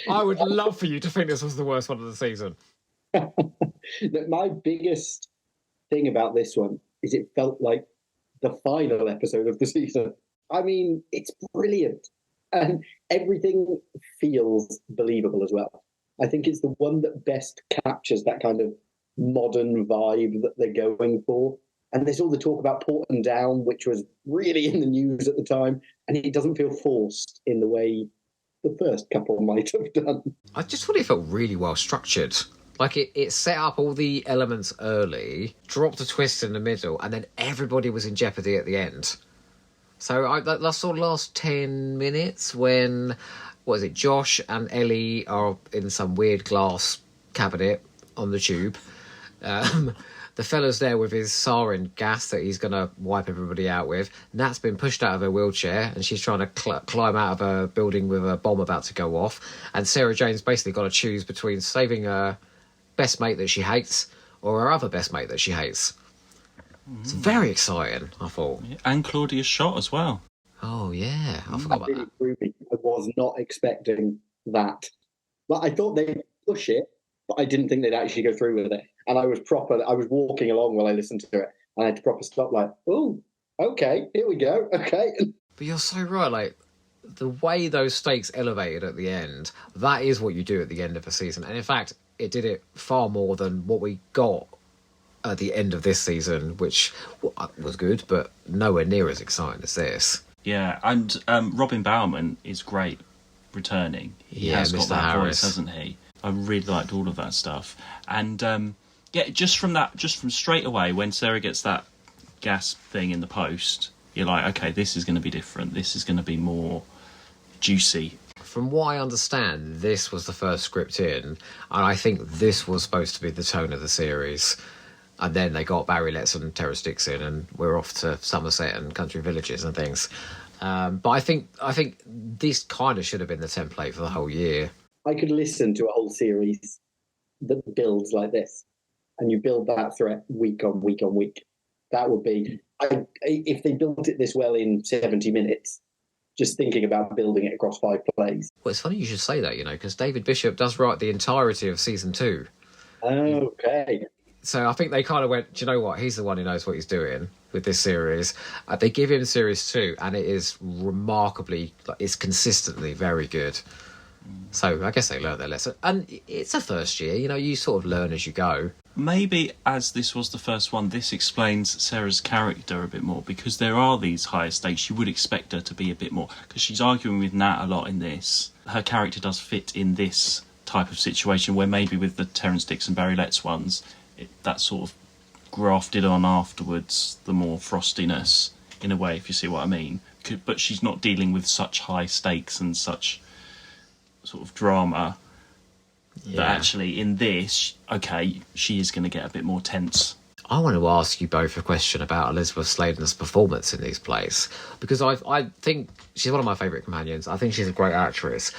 I would love for you to think this was the worst one of the season. My biggest thing about this one is it felt like the final episode of the season. I mean, it's brilliant. And everything feels believable as well. I think it's the one that best captures that kind of modern vibe that they're going for. And there's all the talk about Portland Down, which was really in the news at the time. And it doesn't feel forced in the way the first couple might have done. I just thought it felt really well structured. Like it set up all the elements early, dropped a twist in the middle, and then everybody was in jeopardy at the end. So that sort of last 10 minutes when, Josh and Ellie are in some weird glass cabinet on the tube. The fella's there with his sarin gas that he's going to wipe everybody out with. Nat's been pushed out of her wheelchair and she's trying to climb out of a building with a bomb about to go off. And Sarah Jane's basically got to choose between saving her best mate that she hates or her other best mate that she hates. It's very exciting, I thought. And Claudia Schott as well. Oh, yeah. I forgot about that. Really, I was not expecting that. But I thought they'd push it, but I didn't think they'd actually go through with it. And I was walking along while I listened to it, and I had to proper stop like, oh, okay, here we go, okay. But you're so right, like, the way those stakes elevated at the end, that is what you do at the end of a season. And in fact, it did it far more than what we got at the end of this season, which was good, but nowhere near as exciting as this. Yeah, and Robin Bauman is great returning. He has got Mr. that Harris. voice, hasn't he? I really liked all of that stuff. And just from straight away, when Sarah gets that gas thing in the post, you're like, okay, this is going to be different. This is going to be more juicy. From what I understand, this was the first script in, and I think this was supposed to be the tone of the series. And then they got Barry Letts and Terrence Dixon, and we're off to Somerset and country villages and things. But I think this kind of should have been the template for the whole year. I could listen to a whole series that builds like this, and you build that threat week on week on week. That would be, if they built it this well in 70 minutes, just thinking about building it across 5 plays. Well, it's funny you should say that, because David Bishop does write the entirety of season 2. Okay. So I think they kind of went, do you know what? He's the one who knows what he's doing with this series. They give him series 2, and it is remarkably, it's consistently very good. So I guess they learned their lesson. And it's a first year, you sort of learn as you go. Maybe as this was the first one, this explains Sarah's character a bit more, because there are these higher stakes. You would expect her to be a bit more, because she's arguing with Nat a lot in this. Her character does fit in this type of situation, where maybe with the Terrance Dixon, Barry Letts ones, that sort of grafted on afterwards, the more frostiness, in a way, if you see what I mean. But she's not dealing with such high stakes and such sort of drama. That actually in this, okay, she is going to get a bit more tense. I want to ask you both a question about Elisabeth Sladen's performance in these plays, because I think she's one of my favourite companions. I think she's a great actress,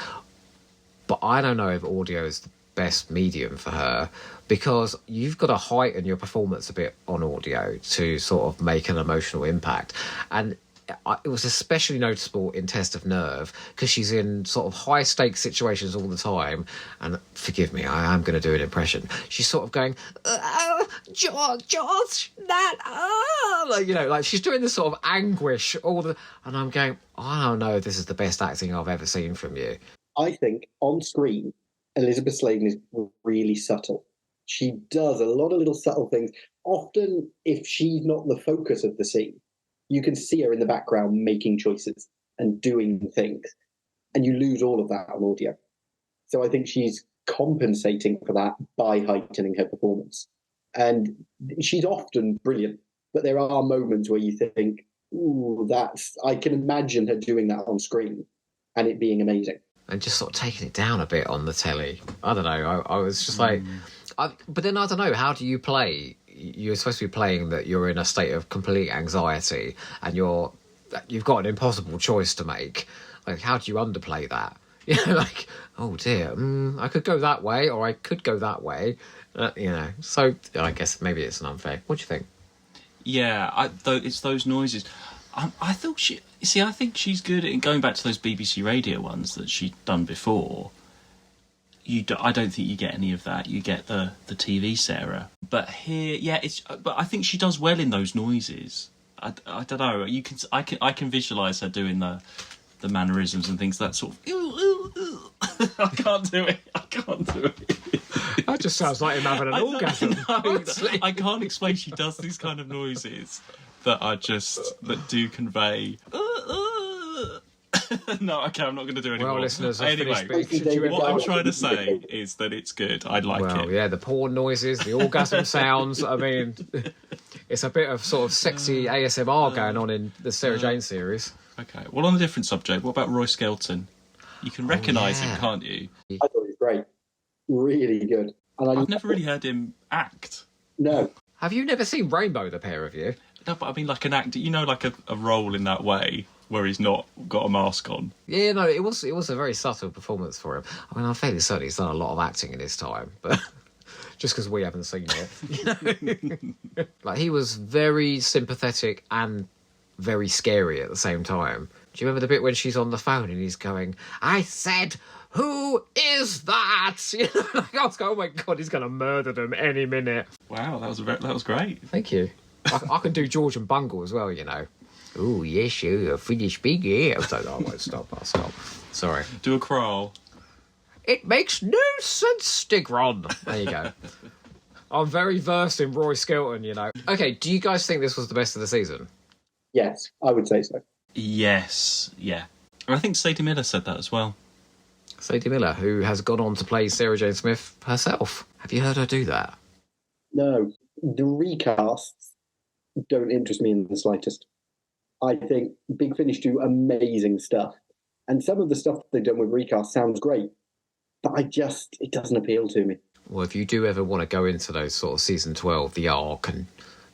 but I don't know if audio is the best medium for her, because you've got to heighten your performance a bit on audio to sort of make an emotional impact. And it was especially noticeable in Test of Nerve, because she's in sort of high stakes situations all the time. And forgive me, I am going to do an impression. She's sort of going, George, that, like she's doing this sort of anguish and I'm going, I don't know if this is the best acting I've ever seen from you. I think on screen, Elisabeth Sladen is really subtle. She does a lot of little subtle things. Often, if she's not the focus of the scene, you can see her in the background making choices and doing things, and you lose all of that on audio. So I think she's compensating for that by heightening her performance. And she's often brilliant, but there are moments where you think, ooh, I can imagine her doing that on screen and it being amazing. And just sort of taking it down a bit on the telly. I don't know. I was just like... but then I don't know, how do you play? You're supposed to be playing that you're in a state of complete anxiety and you've got an impossible choice to make. Like, how do you underplay that? Like, oh dear, I could go that way or I could go that way. So I guess maybe it's an unfair. What do you think? Yeah, it's those noises. I think she's good at going back to those BBC Radio ones that she'd done before. I don't think you get any of that. You get the TV Sarah. But here, but I think she does well in those noises. I don't know. I can visualise her doing the mannerisms and things, that sort of. I can't do it. That just sounds like him having an orgasm. I can't explain. She does these kind of noises that do convey. No, okay, I'm not going to do any more. Well, listeners, anyway, what I'm trying to say is that it's good. I like it. Well, yeah, the porn noises, the orgasm sounds. I mean, it's a bit of sort of sexy ASMR going on in the Sarah Jane series. Okay, well, on a different subject, what about Roy Skelton? You can recognise him, can't you? I thought he was great. Really good. And I've never really heard him act. No. Have you never seen Rainbow, the pair of you? No, but I mean, like an actor, like a role in that way, where he's not got a mask on. Yeah, no, it was a very subtle performance for him. I mean, I'm fairly certain he's done a lot of acting in his time, but just because we haven't seen it. Like, he was very sympathetic and very scary at the same time. Do you remember the bit when she's on the phone and he's going, I said, who is that? I was going, oh my God, he's going to murder them any minute. Wow, that was great. Thank you. I can do George and Bungle as well, Oh, yes, you're a Finnish pig, yeah. I won't stop, I'll stop. Sorry. Do a crawl. It makes no sense, Stigron. There you go. I'm very versed in Roy Skelton, Okay, do you guys think this was the best of the season? Yes, I would say so. Yes, yeah. And I think Sadie Miller said that as well. Sadie Miller, who has gone on to play Sarah Jane Smith herself. Have you heard her do that? No. The recasts don't interest me in the slightest. I think Big Finish do amazing stuff. And some of the stuff they've done with recast sounds great. But it doesn't appeal to me. Well, if you do ever want to go into those sort of season 12, the Ark and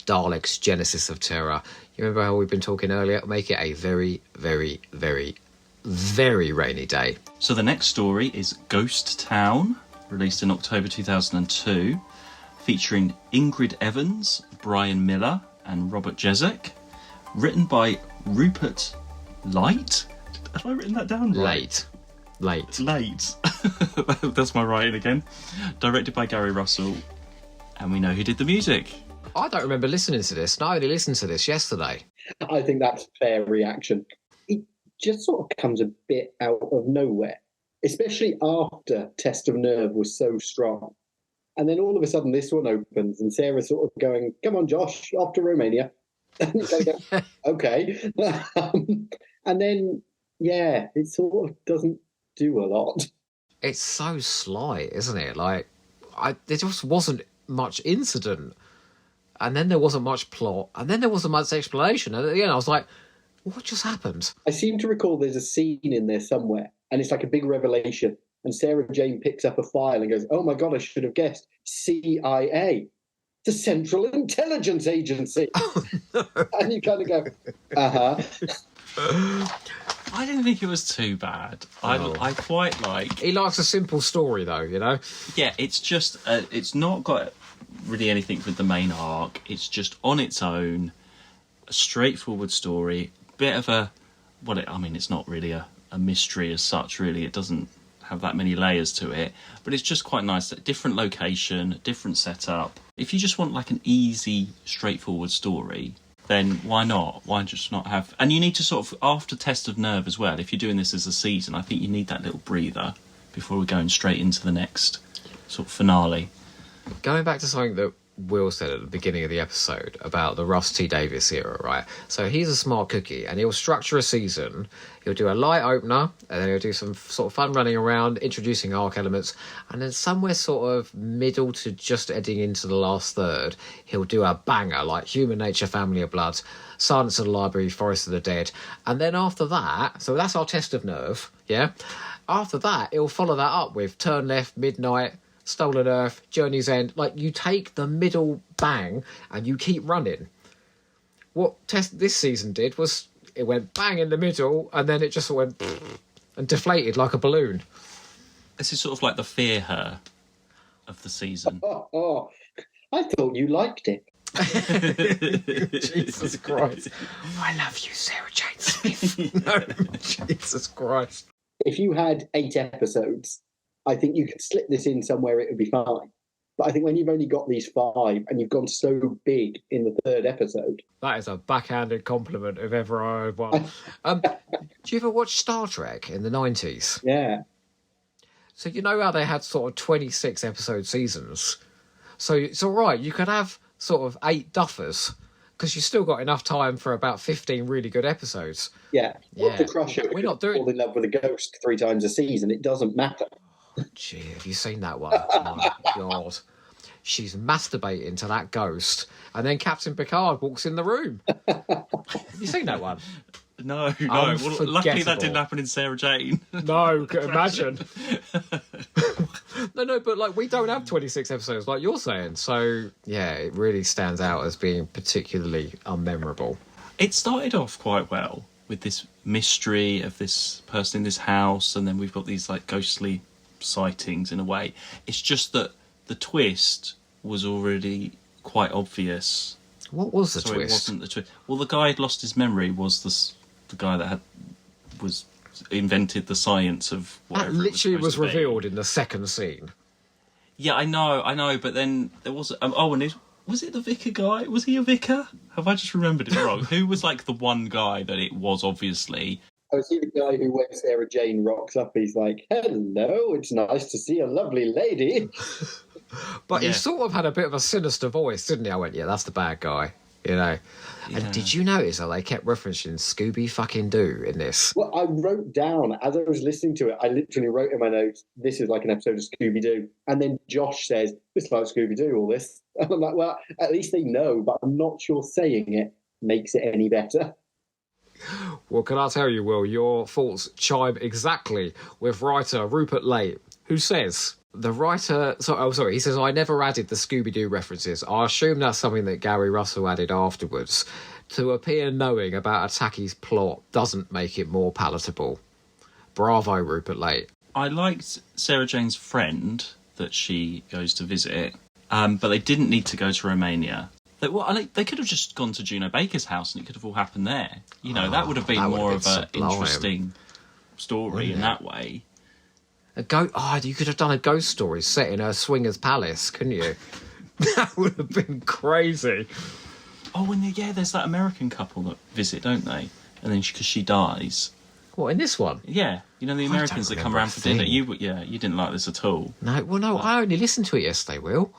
Daleks' Genesis of Terror, you remember how we've been talking earlier? Make it a very, very, very, very rainy day. So the next story is Ghost Town, released in October 2002, featuring Ingrid Evans, Brian Miller and Robert Jezek. Written by Rupert Light. Have I written that down right? Late. That's my writing again. Directed by Gary Russell. And we know who did the music. I don't remember listening to this. No, I only listened to this yesterday. I think that's a fair reaction. It just sort of comes a bit out of nowhere, especially after Test of Nerve was so strong. And then all of a sudden this one opens and Sarah's sort of going, come on, Josh, off to Romania. And you kind of go, okay. And then, yeah, it sort of doesn't do a lot. It's so slight, isn't it? Like, there just wasn't much incident. And then there wasn't much plot. And then there wasn't much explanation. And at the end, I was like, what just happened? I seem to recall there's a scene in there somewhere, and it's like a big revelation. And Sarah Jane picks up a file and goes, oh my God, I should have guessed. CIA, the Central Intelligence Agency. Oh, no. And you kind of go, uh-huh. I didn't think it was too bad. I quite like... He likes a simple story, though, you know? Yeah, it's just... it's not got really anything with the main arc. It's just on its own, a straightforward story. Bit of a... it's not really a mystery as such, really. It doesn't have that many layers to it. But it's just quite nice. Different location, different setup. If you just want like an easy, straightforward story... then why not? Why just not have... And you need to sort of, after Test of Nerve as well, if you're doing this as a season, I think you need that little breather before we're going straight into the next sort of finale. Going back to something that Will said at the beginning of the episode about the Russ T Davies era, right? So he's a smart cookie, and he'll structure a season. He'll do a light opener, and then he'll do some sort of fun running around, introducing arc elements, and then somewhere sort of middle to just heading into the last third, he'll do a banger like Human Nature, Family of Blood, Silence of the Library, Forest of the Dead, and then after that, so that's our Test of Nerve, yeah? After that, he'll follow that up with Turn Left, Midnight, Stolen Earth, Journey's End. Like, you take the middle bang and you keep running. What this season did was it went bang in the middle and then it just went and deflated like a balloon. This is sort of like the fear her of the season. Oh, I thought you liked it. Jesus Christ. I love you, Sarah Jane Smith. No, Jesus Christ. If you had 8 episodes, I think you could slip this in somewhere, it would be fine. But I think when you've only got these 5 and you've gone so big in the 3rd episode... That is a backhanded compliment if ever I heard one. Do you ever watch Star Trek in the 90s? Yeah. So you know how they had sort of 26 episode seasons? So it's all right, you could have sort of 8 duffers because you still got enough time for about 15 really good episodes. Yeah. Yeah. The Crusher, We're not doing... fall in love with a ghost 3 times a season. It doesn't matter. Gee, have you seen that one? Oh, my God. She's masturbating to that ghost, and then Captain Picard walks in the room. Have you seen that one? No. Well, luckily that didn't happen in Sarah Jane. No, imagine. No, but like we don't have 26 episodes like you're saying. So, yeah, it really stands out as being particularly unmemorable. It started off quite well with this mystery of this person in this house, and then we've got these like ghostly sightings in a way. It's just that the twist was already quite obvious. What was the twist? It wasn't the twist. Well, the guy who'd lost his memory was the guy that was invented the science of whatever. That literally was revealed in the second scene. Yeah, I know, but then there was was it the vicar guy? Was he a vicar? Have I just remembered it wrong? Who was like the one guy that it was obviously? I see the guy who, when Sarah Jane rocks up, he's like, hello, it's nice to see a lovely lady. But he sort of had a bit of a sinister voice, didn't he? I went, yeah, that's the bad guy, you know. Yeah. And did you notice how they kept referencing Scooby fucking Doo in this? Well, I wrote down, as I was listening to it, I literally wrote in my notes, this is like an episode of Scooby Doo. And then Josh says, this is like Scooby Doo, all this. And I'm like, well, at least they know, but I'm not sure saying it makes it any better. Well, can I tell you, Will, your thoughts chime exactly with writer Rupert Late, who says... The writer... he says, I never added the Scooby-Doo references. I assume that's something that Gary Russell added afterwards. To appear knowing about Attacky's plot doesn't make it more palatable. Bravo, Rupert Late. I liked Sarah Jane's friend that she goes to visit, but they didn't need to go to Romania. They could have just gone to Juno Baker's house and it could have all happened there. You know, that would have been more of an interesting story in that way. You could have done a ghost story set in a swinger's palace, couldn't you? That would have been crazy. Oh, and yeah, there's that American couple that visit, don't they? And then because she dies. What, in this one? Yeah, you know the Americans that come around for dinner. You didn't like this at all. No, I only listened to it yesterday, Will.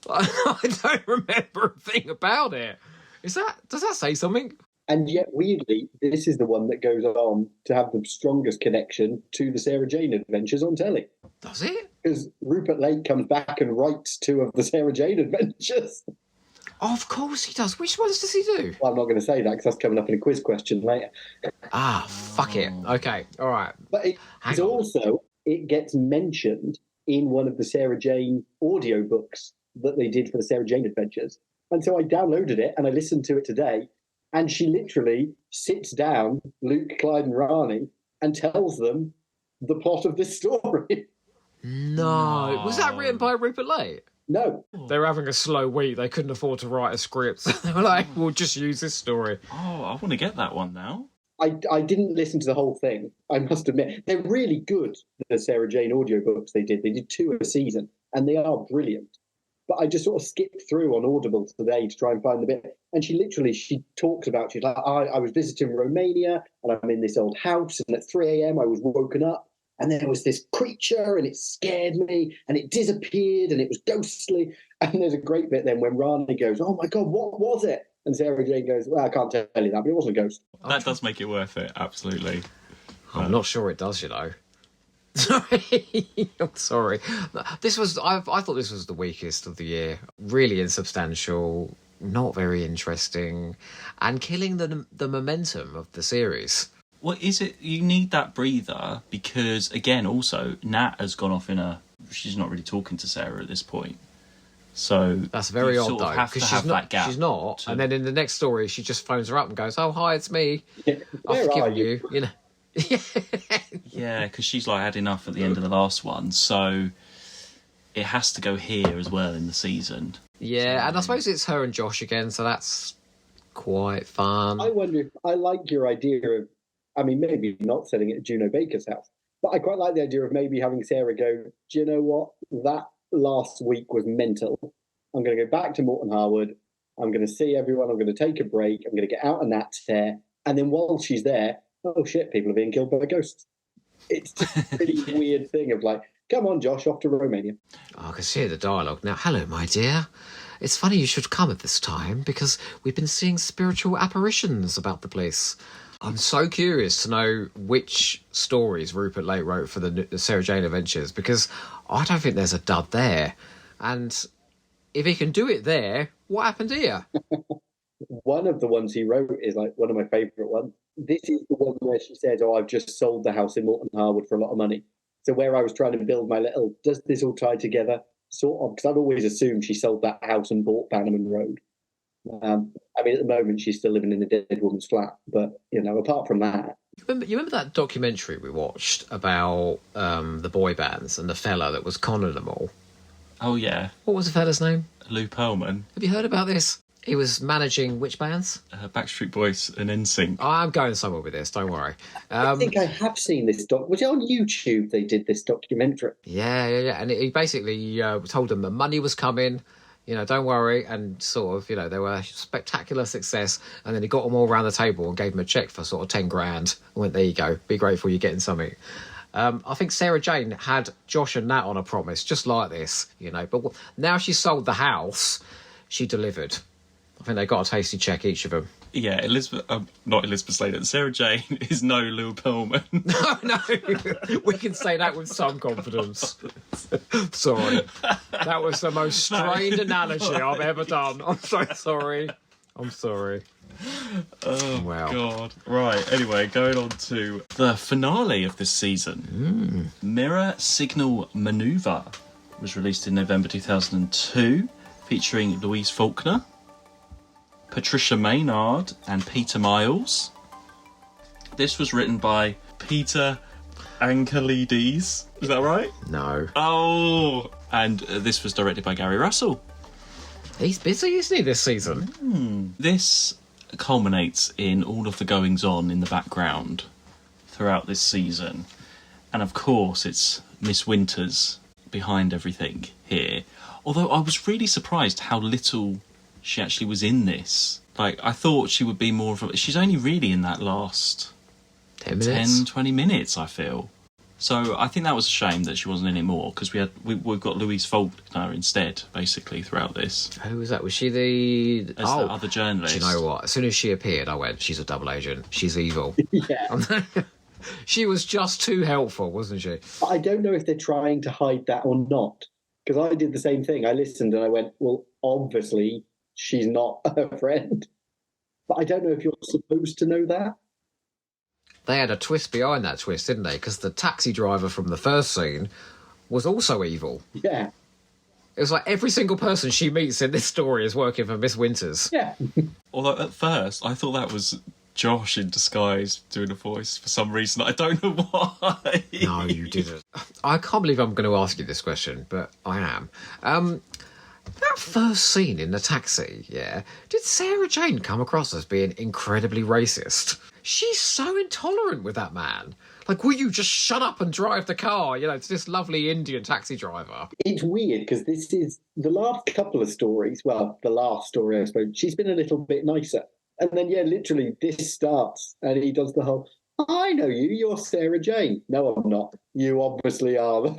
I don't remember a thing about it. Does that say something? And yet, weirdly, this is the one that goes on to have the strongest connection to the Sarah Jane adventures on telly. Does it? Because Rupert Lake comes back and writes 2 of the Sarah Jane adventures. Oh, of course he does. Which ones does he do? Well, I'm not going to say that because that's coming up in a quiz question later. Fuck it. Okay, all right. But it gets mentioned in one of the Sarah Jane audiobooks that they did for the Sarah Jane adventures. And so I downloaded it and I listened to it today. And she literally sits down, Luke, Clyde, and Rani, and tells them the plot of this story. No. Was that written by Rupert Lake? No. They were having a slow week. They couldn't afford to write a script. They were like, we'll just use this story. Oh, I want to get that one now. I didn't listen to the whole thing, I must admit. They're really good, the Sarah Jane audiobooks they did. They did 2 a season, and they are brilliant. But I just sort of skipped through on Audible today to try and find the bit. And she talks about, she's like, I was visiting Romania and I'm in this old house. And at 3 a.m. I was woken up and there was this creature and it scared me and it disappeared and it was ghostly. And there's a great bit then when Rani goes, oh my God, what was it? And Sarah Jane goes, well, I can't tell you that, but it wasn't a ghost. That does make it worth it, absolutely. I'm not sure it does, you know. Sorry, I'm sorry. I thought this was the weakest of the year. Really insubstantial, not very interesting, and killing the momentum of the series. Well, is it you need that breather because again, also Nat has gone off she's not really talking to Sarah at this point. So that's very odd though, because she's not. And then in the next story, she just phones her up and goes, "Oh, hi, it's me. I've forgiven you." You know. Yeah, because she's like had enough at the end of the last one, so it has to go here as well in the season. Yeah, and I suppose it's her and Josh again, so that's quite fun. I wonder if I like your idea of, I mean, maybe not setting it at Juno Baker's house, but I quite like the idea of maybe having Sarah go, do you know what? That last week was mental. I'm going to go back to Morton Harwood. I'm going to see everyone. I'm going to take a break. I'm going to get out of Nat's hair. And then while she's there, oh shit, people are being killed by ghosts. It's just a pretty weird thing of like, come on, Josh, off to Romania. Oh, I can hear the dialogue now. Hello, my dear. It's funny you should come at this time because we've been seeing spiritual apparitions about the place. I'm so curious to know which stories Rupert Lake wrote for the Sarah Jane Adventures because I don't think there's a dud there. And if he can do it there, what happened here? One of the ones he wrote is like one of my favourite ones. This is the one where she said, oh, I've just sold the house in Morton Harwood for a lot of money. So where I was trying to build my little, does this all tie together? Sort of, because I've always assumed she sold that house and bought Bannerman Road. I mean, at the moment, she's still living in a dead woman's flat. But, you know, apart from that. You remember that documentary we watched about the boy bands and the fella that was conning them all? Oh, yeah. What was the fella's name? Lou Pearlman. Have you heard about this? He was managing which bands? Backstreet Boys and NSYNC. Oh, I'm going somewhere with this, don't worry. I think I have seen this was it on YouTube they did this documentary? Yeah. And he basically told them the money was coming, you know, don't worry, and sort of, you know, they were a spectacular success, and then he got them all around the table and gave them a cheque for sort of 10 grand. I went, there you go, be grateful you're getting something. I think Sarah Jane had Josh and Nat on a promise, just like this, you know, but now she sold the house, she delivered. I think they got a tasty check, each of them. Yeah, not Elisabeth Sladen. Sarah Jane is no Lou Pearlman. No, we can say that with some confidence. Sorry. That was the most strained analogy I've ever done. I'm so sorry. Oh, wow. God. Right, anyway, going on to the finale of this season. Mirror Signal Manoeuvre was released in November 2002, featuring Louise Faulkner, Patricia Maynard and Peter Miles. This was written by Peter Ankelides. Is that right? No. Oh! And this was directed by Gary Russell. He's busy, isn't he, this season? This culminates in all of the goings-on in the background throughout this season. And of course, it's Miss Winters behind everything here. Although I was really surprised how little she actually was in this. Like, I thought she would be more of a... She's only really in that last 10 minutes? 10, 20 minutes, I feel. So I think that was a shame that she wasn't in it more, because we've got Louise Faulkner instead, basically, throughout this. Who was that? Was she the... As the other journalist. Do you know what? As soon as she appeared, I went, she's a double agent. She's evil. Yeah. She was just too helpful, wasn't she? I don't know if they're trying to hide that or not, because I did the same thing. I listened and I went, well, obviously she's not her friend. But I don't know if you're supposed to know that. They had a twist behind that twist, didn't they? Because the taxi driver from the first scene was also evil. Yeah. It was like every single person she meets in this story is working for Miss Winters. Yeah. Although at first I thought that was Josh in disguise doing a voice for some reason. I don't know why. No, you didn't. I can't believe I'm going to ask you this question, but I am. That first scene in the taxi, yeah, did Sarah Jane come across as being incredibly racist? She's so intolerant with that man. Like, will you just shut up and drive the car? You know, it's this lovely Indian taxi driver. It's weird because this is the last couple of stories. Well, the last story, I suppose. She's been a little bit nicer. And then, yeah, literally, this starts and he does the whole, I know you, you're Sarah Jane. No, I'm not. You obviously are.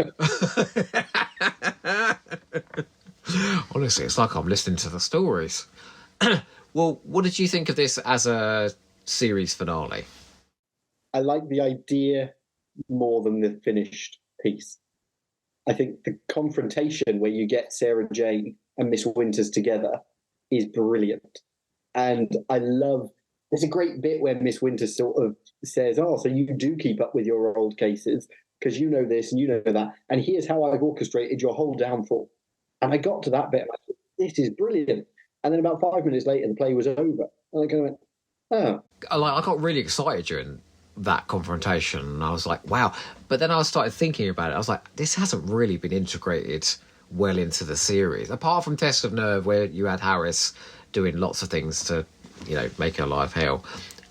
Honestly, it's like I'm listening to the stories. Well, what did you think of this as a series finale? I like the idea more than the finished piece. I think the confrontation where you get Sarah Jane and Miss Winters together is brilliant. And I love, there's a great bit where Miss Winters sort of says, oh, so you do keep up with your old cases because you know this and you know that. And here's how I've orchestrated your whole downfall. And I got to that bit, and I thought, this is brilliant. And then about 5 minutes later, the play was over. And I kind of went, oh. I got really excited during that confrontation, and I was like, wow. But then I started thinking about it. I was like, this hasn't really been integrated well into the series. Apart from Test of Nerve, where you had Harris doing lots of things to, you know, make her life hell.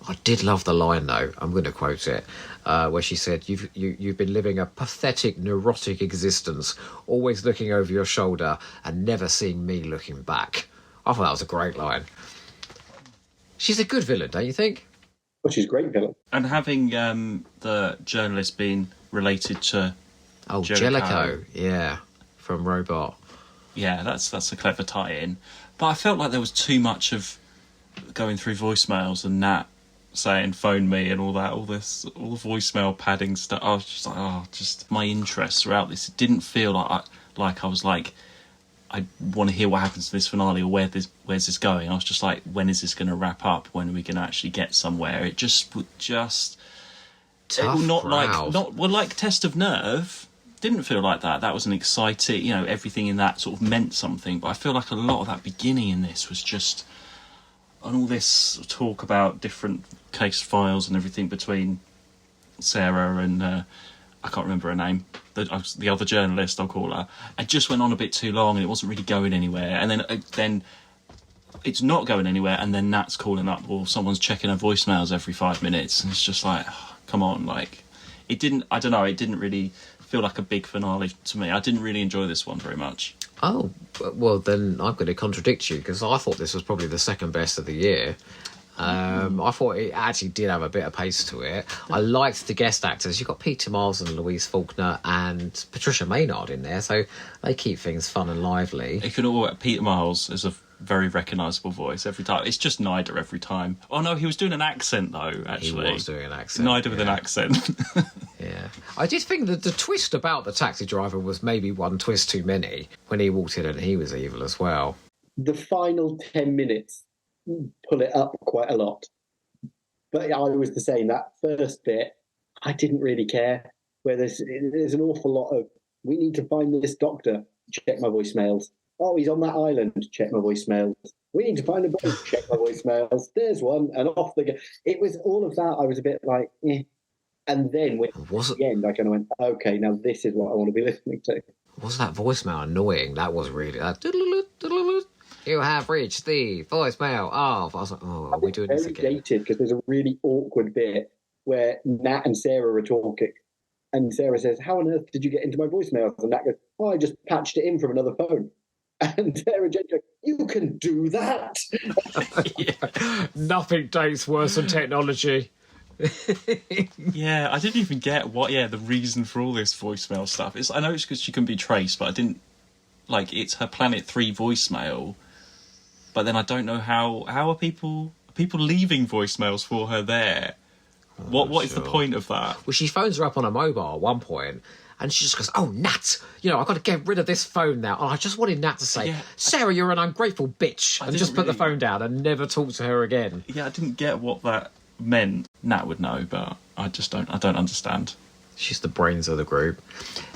I did love the line, though. I'm going to quote it, where she said, "You've been living a pathetic, neurotic existence, always looking over your shoulder and never seeing me looking back." I thought that was a great line. She's a good villain, don't you think? Well, she's a great villain. And having the journalist being related to Jellicoe, yeah, from Robot. Yeah, that's a clever tie-in. But I felt like there was too much of going through voicemails and Nat saying phone me and all the voicemail padding stuff. I was just like, just my interest throughout this. It didn't feel like I was like, I want to hear what happens to this finale or where's this going. I was just like, when is this going to wrap up? When are we going to actually get somewhere? It just tough crowd. Like Test of Nerve. Didn't feel like that. That was an exciting, you know, everything in that sort of meant something. But I feel like a lot of that beginning in this was just, and all this talk about different case files and everything between Sarah and I can't remember her name, the other journalist, I'll call her. It just went on a bit too long and it wasn't really going anywhere. And then it's not going anywhere. And then Nat's calling up, or someone's checking her voicemails every 5 minutes, and it's just like, oh, come on, like it didn't. I don't know. It didn't really feel like a big finale to me. I didn't really enjoy this one very much. Oh, well, then I'm going to contradict you, because I thought this was probably the second best of the year. I thought it actually did have a bit of pace to it. I liked the guest actors. You've got Peter Miles and Louise Faulkner and Patricia Maynard in there, so they keep things fun and lively. You can all Peter Miles is a very recognisable voice every time. It's just Nida every time. Oh no, he was doing an accent though, actually. He was doing an accent. Nida with an accent. Yeah. I did think that the twist about the taxi driver was maybe one twist too many, when he walked in and he was evil as well. The final 10 minutes pull it up quite a lot. But I was the same. That first bit, I didn't really care. Where there's an awful lot of, we need to find this doctor, check my voicemails. Oh, he's on that island, check my voicemails. We need to find a boat, check my voicemails. There's one, and off they go. It was all of that. I was a bit like, eh. And then when at the end, I kind of went, okay, now this is what I want to be listening to. Was that voicemail annoying? That was really... You have reached the voicemail of... I was like, oh, are we doing this again? Very dated, because there's a really awkward bit where Nat and Sarah are talking. And Sarah says, how on earth did you get into my voicemails? And Nat goes, oh, I just patched it in from another phone. And Sarah Jane goes, "You can do that." Nothing dates worse than technology. Yeah, I didn't even get the reason for all this voicemail stuff. I know it's because she couldn't be traced, but I didn't, it's her Planet 3 voicemail. But then I don't know how are people leaving voicemails for her there? What is the point of that? Well, she phones her up on a mobile at one point, and she just goes, "Oh, Nat, I've got to get rid of this phone now." And I just wanted Nat to say, "Sarah, you're an ungrateful bitch," and just put the phone down and never talk to her again. Yeah, I didn't get what that meant. Nat would know, but I don't understand. She's the brains of the group.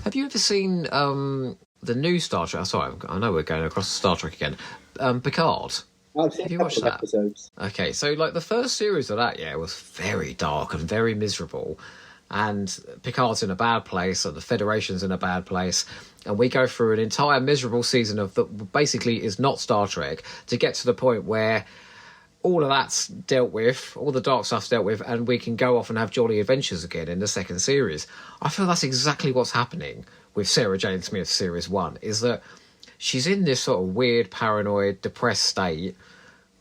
Have you ever seen the new Star Trek? Sorry, I know we're going across Star Trek again. Picard. Have you watched that? Episodes. Okay, so the first series of that, was very dark and very miserable. And Picard's in a bad place, and the Federation's in a bad place. And we go through an entire miserable season of that basically is not Star Trek to get to the point where all of that's dealt with, all the dark stuff's dealt with, and we can go off and have jolly adventures again in the second series. I feel that's exactly what's happening with Sarah Jane Smith Series 1, is that she's in this sort of weird, paranoid, depressed state,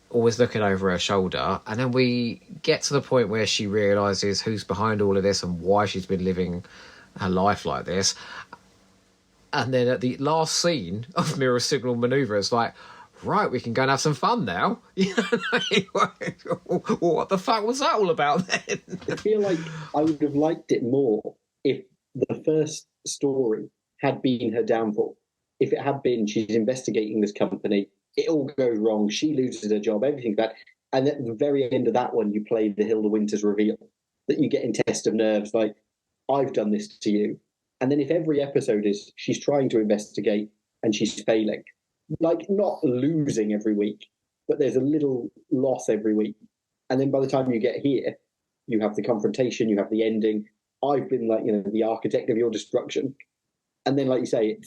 always looking over her shoulder, and then we get to the point where she realises who's behind all of this and why she's been living her life like this. And then at the last scene of Mirror Signal Manoeuvre, it's like, right, we can go and have some fun now. What the fuck was that all about then? I feel like I would have liked it more if the first story had been her downfall. If it had been she's investigating this company, it all goes wrong, she loses her job, everything's bad. And at the very end of that one, you play the Hilda Winters reveal that you get in Test of Nerves, like, "I've done this to you." And then if every episode is she's trying to investigate and she's failing, not losing every week, but there's a little loss every week. And then by the time you get here, you have the confrontation, you have the ending. I've been the architect of your destruction. And then, like you say,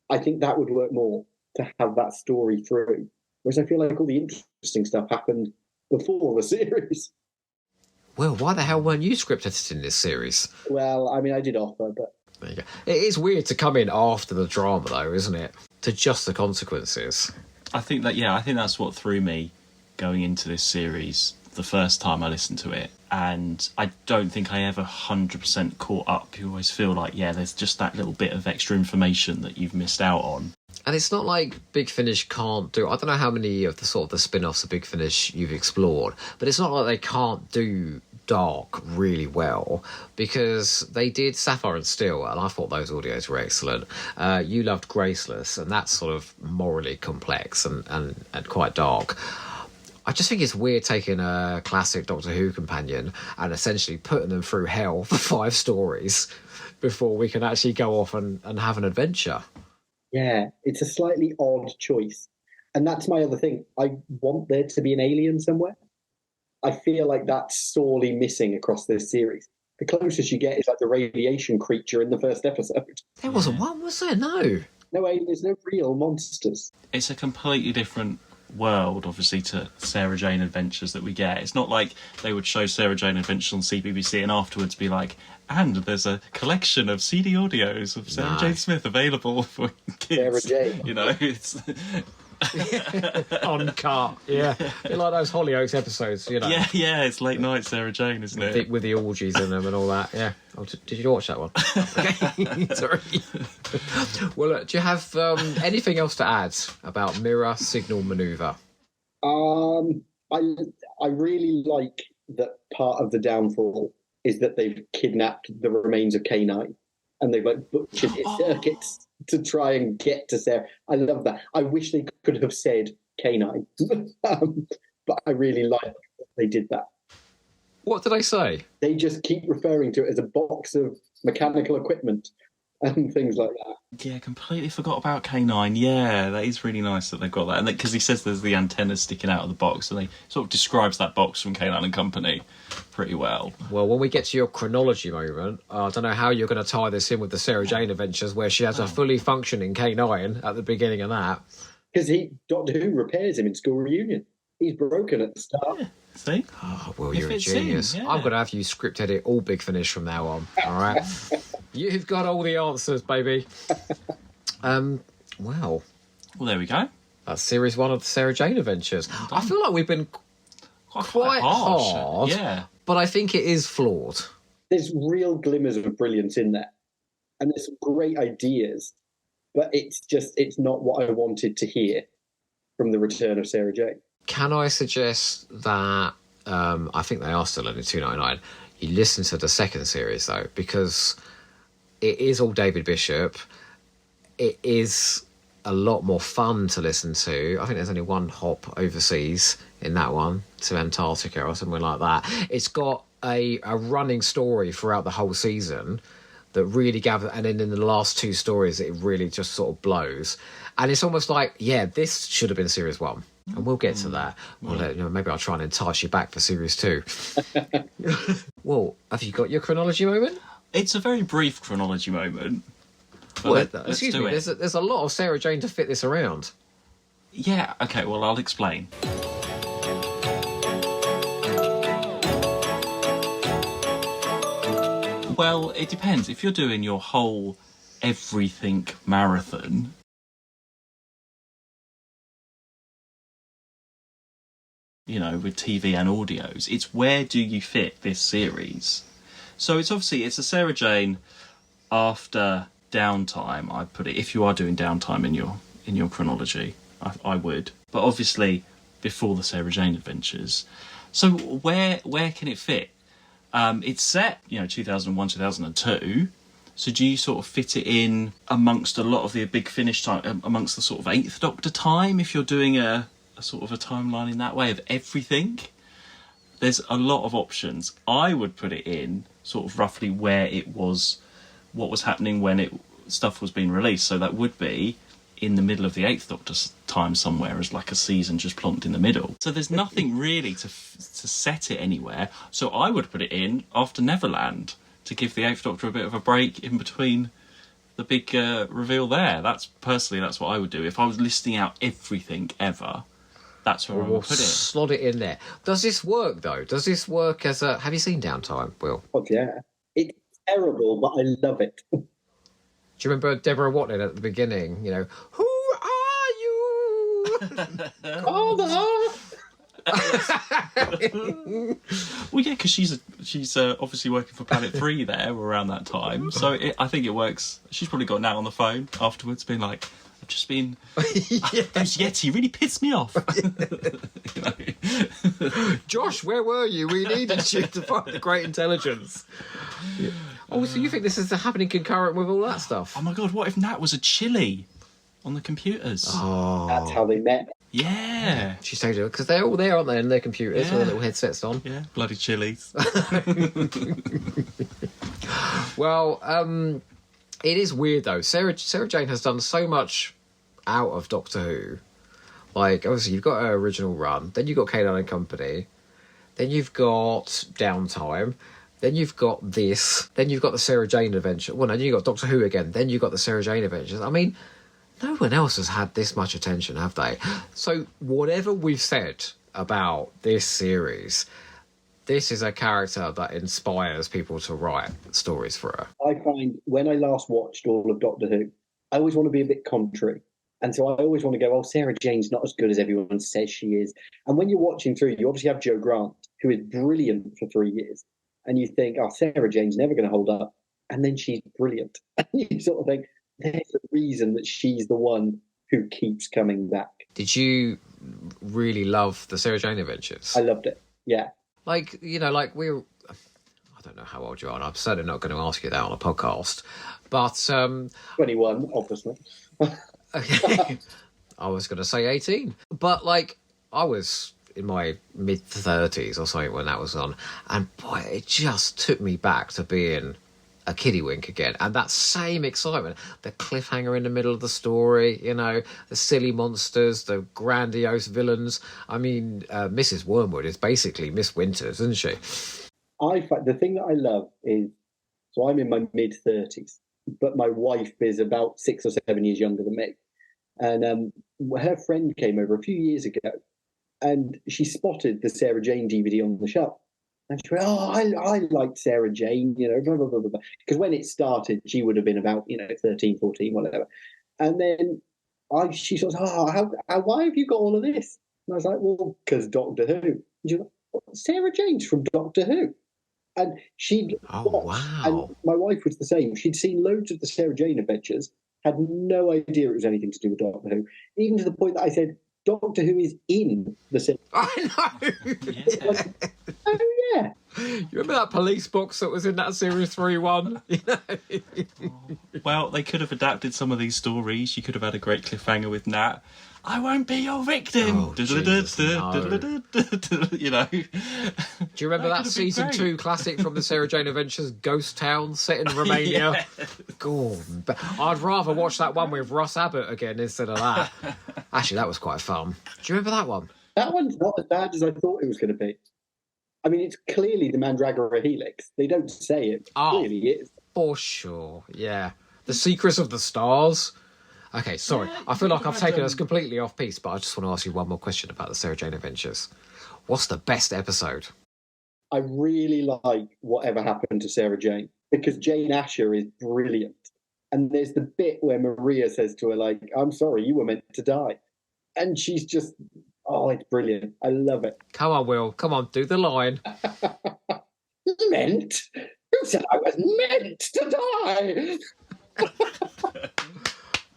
I think that would work more to have that story through. Whereas I feel like all the interesting stuff happened before the series. Well, why the hell weren't you script editing this series? Well, I mean, I did offer, but... There you go. It is weird to come in after the drama, though, isn't it? To just the consequences. I think that's what threw me going into this series the first time I listened to it. And I don't think I ever 100% caught up. You always feel like, there's just that little bit of extra information that you've missed out on. And it's not like Big Finish can't do... I don't know how many of the spin-offs of Big Finish you've explored, but it's not like they can't do dark really well, because they did Sapphire and Steel, and I thought those audios were excellent. You loved Graceless, and that's sort of morally complex and quite dark. I just think it's weird taking a classic Doctor Who companion and essentially putting them through hell for 5 stories before we can actually go off and have an adventure. Yeah, it's a slightly odd choice. And that's my other thing. I want there to be an alien somewhere. I feel like that's sorely missing across this series. The closest you get is like the radiation creature in the first episode. There wasn't one, was there? No. No aliens, no real monsters. It's a completely different world, obviously, to Sarah Jane Adventures that we get. It's not like they would show Sarah Jane Adventures on CBBC and afterwards be like, and there's a collection of CD audios of Sarah Jane Smith available for kids. Sarah Jane. It's... Uncut, yeah. A bit like those Hollyoaks episodes, Yeah, it's late night Sarah Jane, isn't it? With the orgies in them and all that, yeah. Oh, did you watch that one? Okay, sorry. Well, look, do you have anything else to add about Mirror Signal Manoeuvre? I really like that part of the downfall is that they've kidnapped the remains of K9 and they've butchered its circuits to try and get to Sarah. I love that. I wish they could have said K9, but I really like that they did that. What did I say? They just keep referring to it as a box of mechanical equipment and things like that. Yeah, completely forgot about K9. Yeah, that is really nice that they've got that. And because he says there's the antennas sticking out of the box, and they sort of describes that box from K9 and Company pretty well. Well, when we get to your chronology moment, I don't know how you're going to tie this in with the Sarah Jane Adventures, where she has a fully functioning K9 at the beginning of that. Because Doctor Who repairs him in School Reunion. He's broken at the start. Yeah. See? Oh, well, you're a genius. Yeah. I'm going to have you script edit all Big Finish from now on. All right? You've got all the answers, baby. Well, Well, there we go. That's series 1 of the Sarah Jane Adventures. I feel like we've been quite hard, yeah. but I think it is flawed. There's real glimmers of brilliance in there, and there's some great ideas, but it's not what I wanted to hear from the return of Sarah Jane. Can I suggest that I think they are still only $2.99? You listen to the second series though, because it is all David Bishop. It is a lot more fun to listen to. I think there's only one hop overseas in that one, to Antarctica or something like that. It's got a running story throughout the whole season that really gathers, and then in the last 2 stories it really just sort of blows. And it's almost like, yeah, this should have been series 1. And we'll get to that. Well, maybe I'll try and entice you back for series 2. Well, have you got your chronology moment? It's a very brief chronology moment. Well, excuse me, there's a lot of Sarah Jane to fit this around. Yeah, okay, well, I'll explain. Well, it depends. If you're doing your whole everything marathon, with TV and audios, it's where do you fit this series? So it's a Sarah Jane after downtime, I put it. If you are doing downtime in your chronology, I would. But obviously before the Sarah Jane Adventures. So where can it fit? It's set, 2001, 2002. So do you sort of fit it in amongst a lot of the Big Finish time, amongst the sort of 8th Doctor time, if you're doing a sort of a timeline in that way of everything? There's a lot of options. I would put it in sort of roughly where it was, what was happening when stuff was being released. So that would be in the middle of the 8th Doctor's time somewhere, as like a season just plonked in the middle. So there's nothing really to set it anywhere. So I would put it in after Neverland to give the 8th Doctor a bit of a break in between the big reveal there. That's what I would do. If I was listing out everything ever, that's where I would put it. Slot it in there. Does this work, though? Does this work as a... Have you seen Downtime, Will? Oh, yeah. It's terrible, but I love it. Do you remember Deborah Watling at the beginning? Who are you? Father! Well, yeah, because she's obviously working for Planet 3 there around that time. So I think it works. She's probably got Nat on the phone afterwards being like, I've just been... Those Yeti really pissed me off. Josh, where were you? We needed you to find the great intelligence. Yeah. Oh, so you think this is happening concurrent with all that stuff? Oh my God, what if Nat was a chili on the computers? Oh. That's how they met. Yeah. She's so good, because they're all there, aren't they, in their computers with their little headsets on? Yeah, bloody chilies. Well, it is weird, though. Sarah Jane has done so much out of Doctor Who. Like, obviously, you've got her original run, then you've got K9 and Company, then you've got Downtime, then you've got this, then you've got the Sarah Jane Adventure. Well, no, then you've got Doctor Who again, then you've got the Sarah Jane Adventures. I mean, no one else has had this much attention, have they? So whatever we've said about this series, this is a character that inspires people to write stories for her. I find when I last watched all of Doctor Who, I always want to be a bit contrary. And so I always want to go, Sarah Jane's not as good as everyone says she is. And when you're watching through, you obviously have Jo Grant, who is brilliant for 3 years. And you think, Sarah Jane's never going to hold up. And then she's brilliant. And you sort of think, there's a reason that she's the one who keeps coming back. Did you really love the Sarah Jane Adventures? I loved it, yeah. Like, we're... I don't know how old you are, and I'm certainly not going to ask you that on a podcast. But... 21, obviously. I was going to say 18. But, I was in my mid-30s or something when that was on. And, boy, it just took me back to being a kiddywink again. And that same excitement. The cliffhanger in the middle of the story, the silly monsters, the grandiose villains. I mean, Mrs. Wormwood is basically Miss Winters, isn't she? The thing that I love is, so I'm in my mid-30s, but my wife is about 6 or 7 years younger than me. And her friend came over a few years ago, and she spotted the Sarah Jane DVD on the shelf. And she went, I liked Sarah Jane, blah, blah, blah, blah. Because when it started, she would have been about, 13, 14, whatever. And then she says, why have you got all of this? And I was like, well, because Doctor Who. And she was like, Sarah Jane's from Doctor Who. And she'd watched, and my wife was the same. She'd seen loads of the Sarah Jane adventures, had no idea it was anything to do with Doctor Who, even to the point that I said, Doctor Who is in the Sarah I know. Yeah. Like, oh, yeah. You remember that police box that was in that Series 3-1? You know? Well, they could have adapted some of these stories. You could have had a great cliffhanger with Nat. I won't be your victim. Oh, Jesus, no. You know. Do you remember that season 2 classic from the Sarah Jane Adventures, Ghost Town, set in Romania? Yeah. God, I'd rather watch that one with Ross Abbott again instead of that. Actually, that was quite fun. Do you remember that one? That one's not as bad as I thought it was going to be. I mean, it's clearly the Mandragora Helix. They don't say it. Clearly it is. For sure, yeah. The Secrets of the Stars. Okay, sorry. Yeah, I feel like I've had, taken us completely off piece, but I just want to ask you one more question about the Sarah Jane Adventures. What's the best episode? I really like Whatever Happened to Sarah Jane, because Jane Asher is brilliant. And there's the bit where Maria says to her, like, I'm sorry, you were meant to die. And she's just, oh, it's brilliant. I love it. Come on, Will. Come on, do the line. Meant? Who said I was meant to die?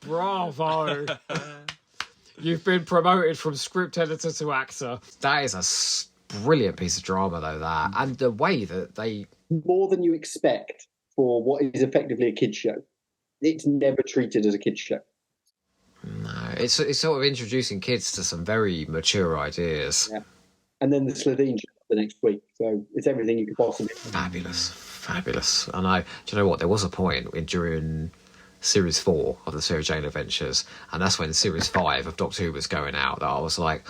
Bravo. You've been promoted from script editor to actor. That is a brilliant piece of drama, though, that. And the way that they... More than you expect for what is effectively a kid's show. It's never treated as a kid's show. No, it's sort of introducing kids to some very mature ideas. Yeah. And then the Sladen show the next week. So it's everything you could possibly... Fabulous. And do you know what? There was a point during Series 4 of the Sarah Jane Adventures, and that's when Series 5 of Doctor Who was going out, that I was like,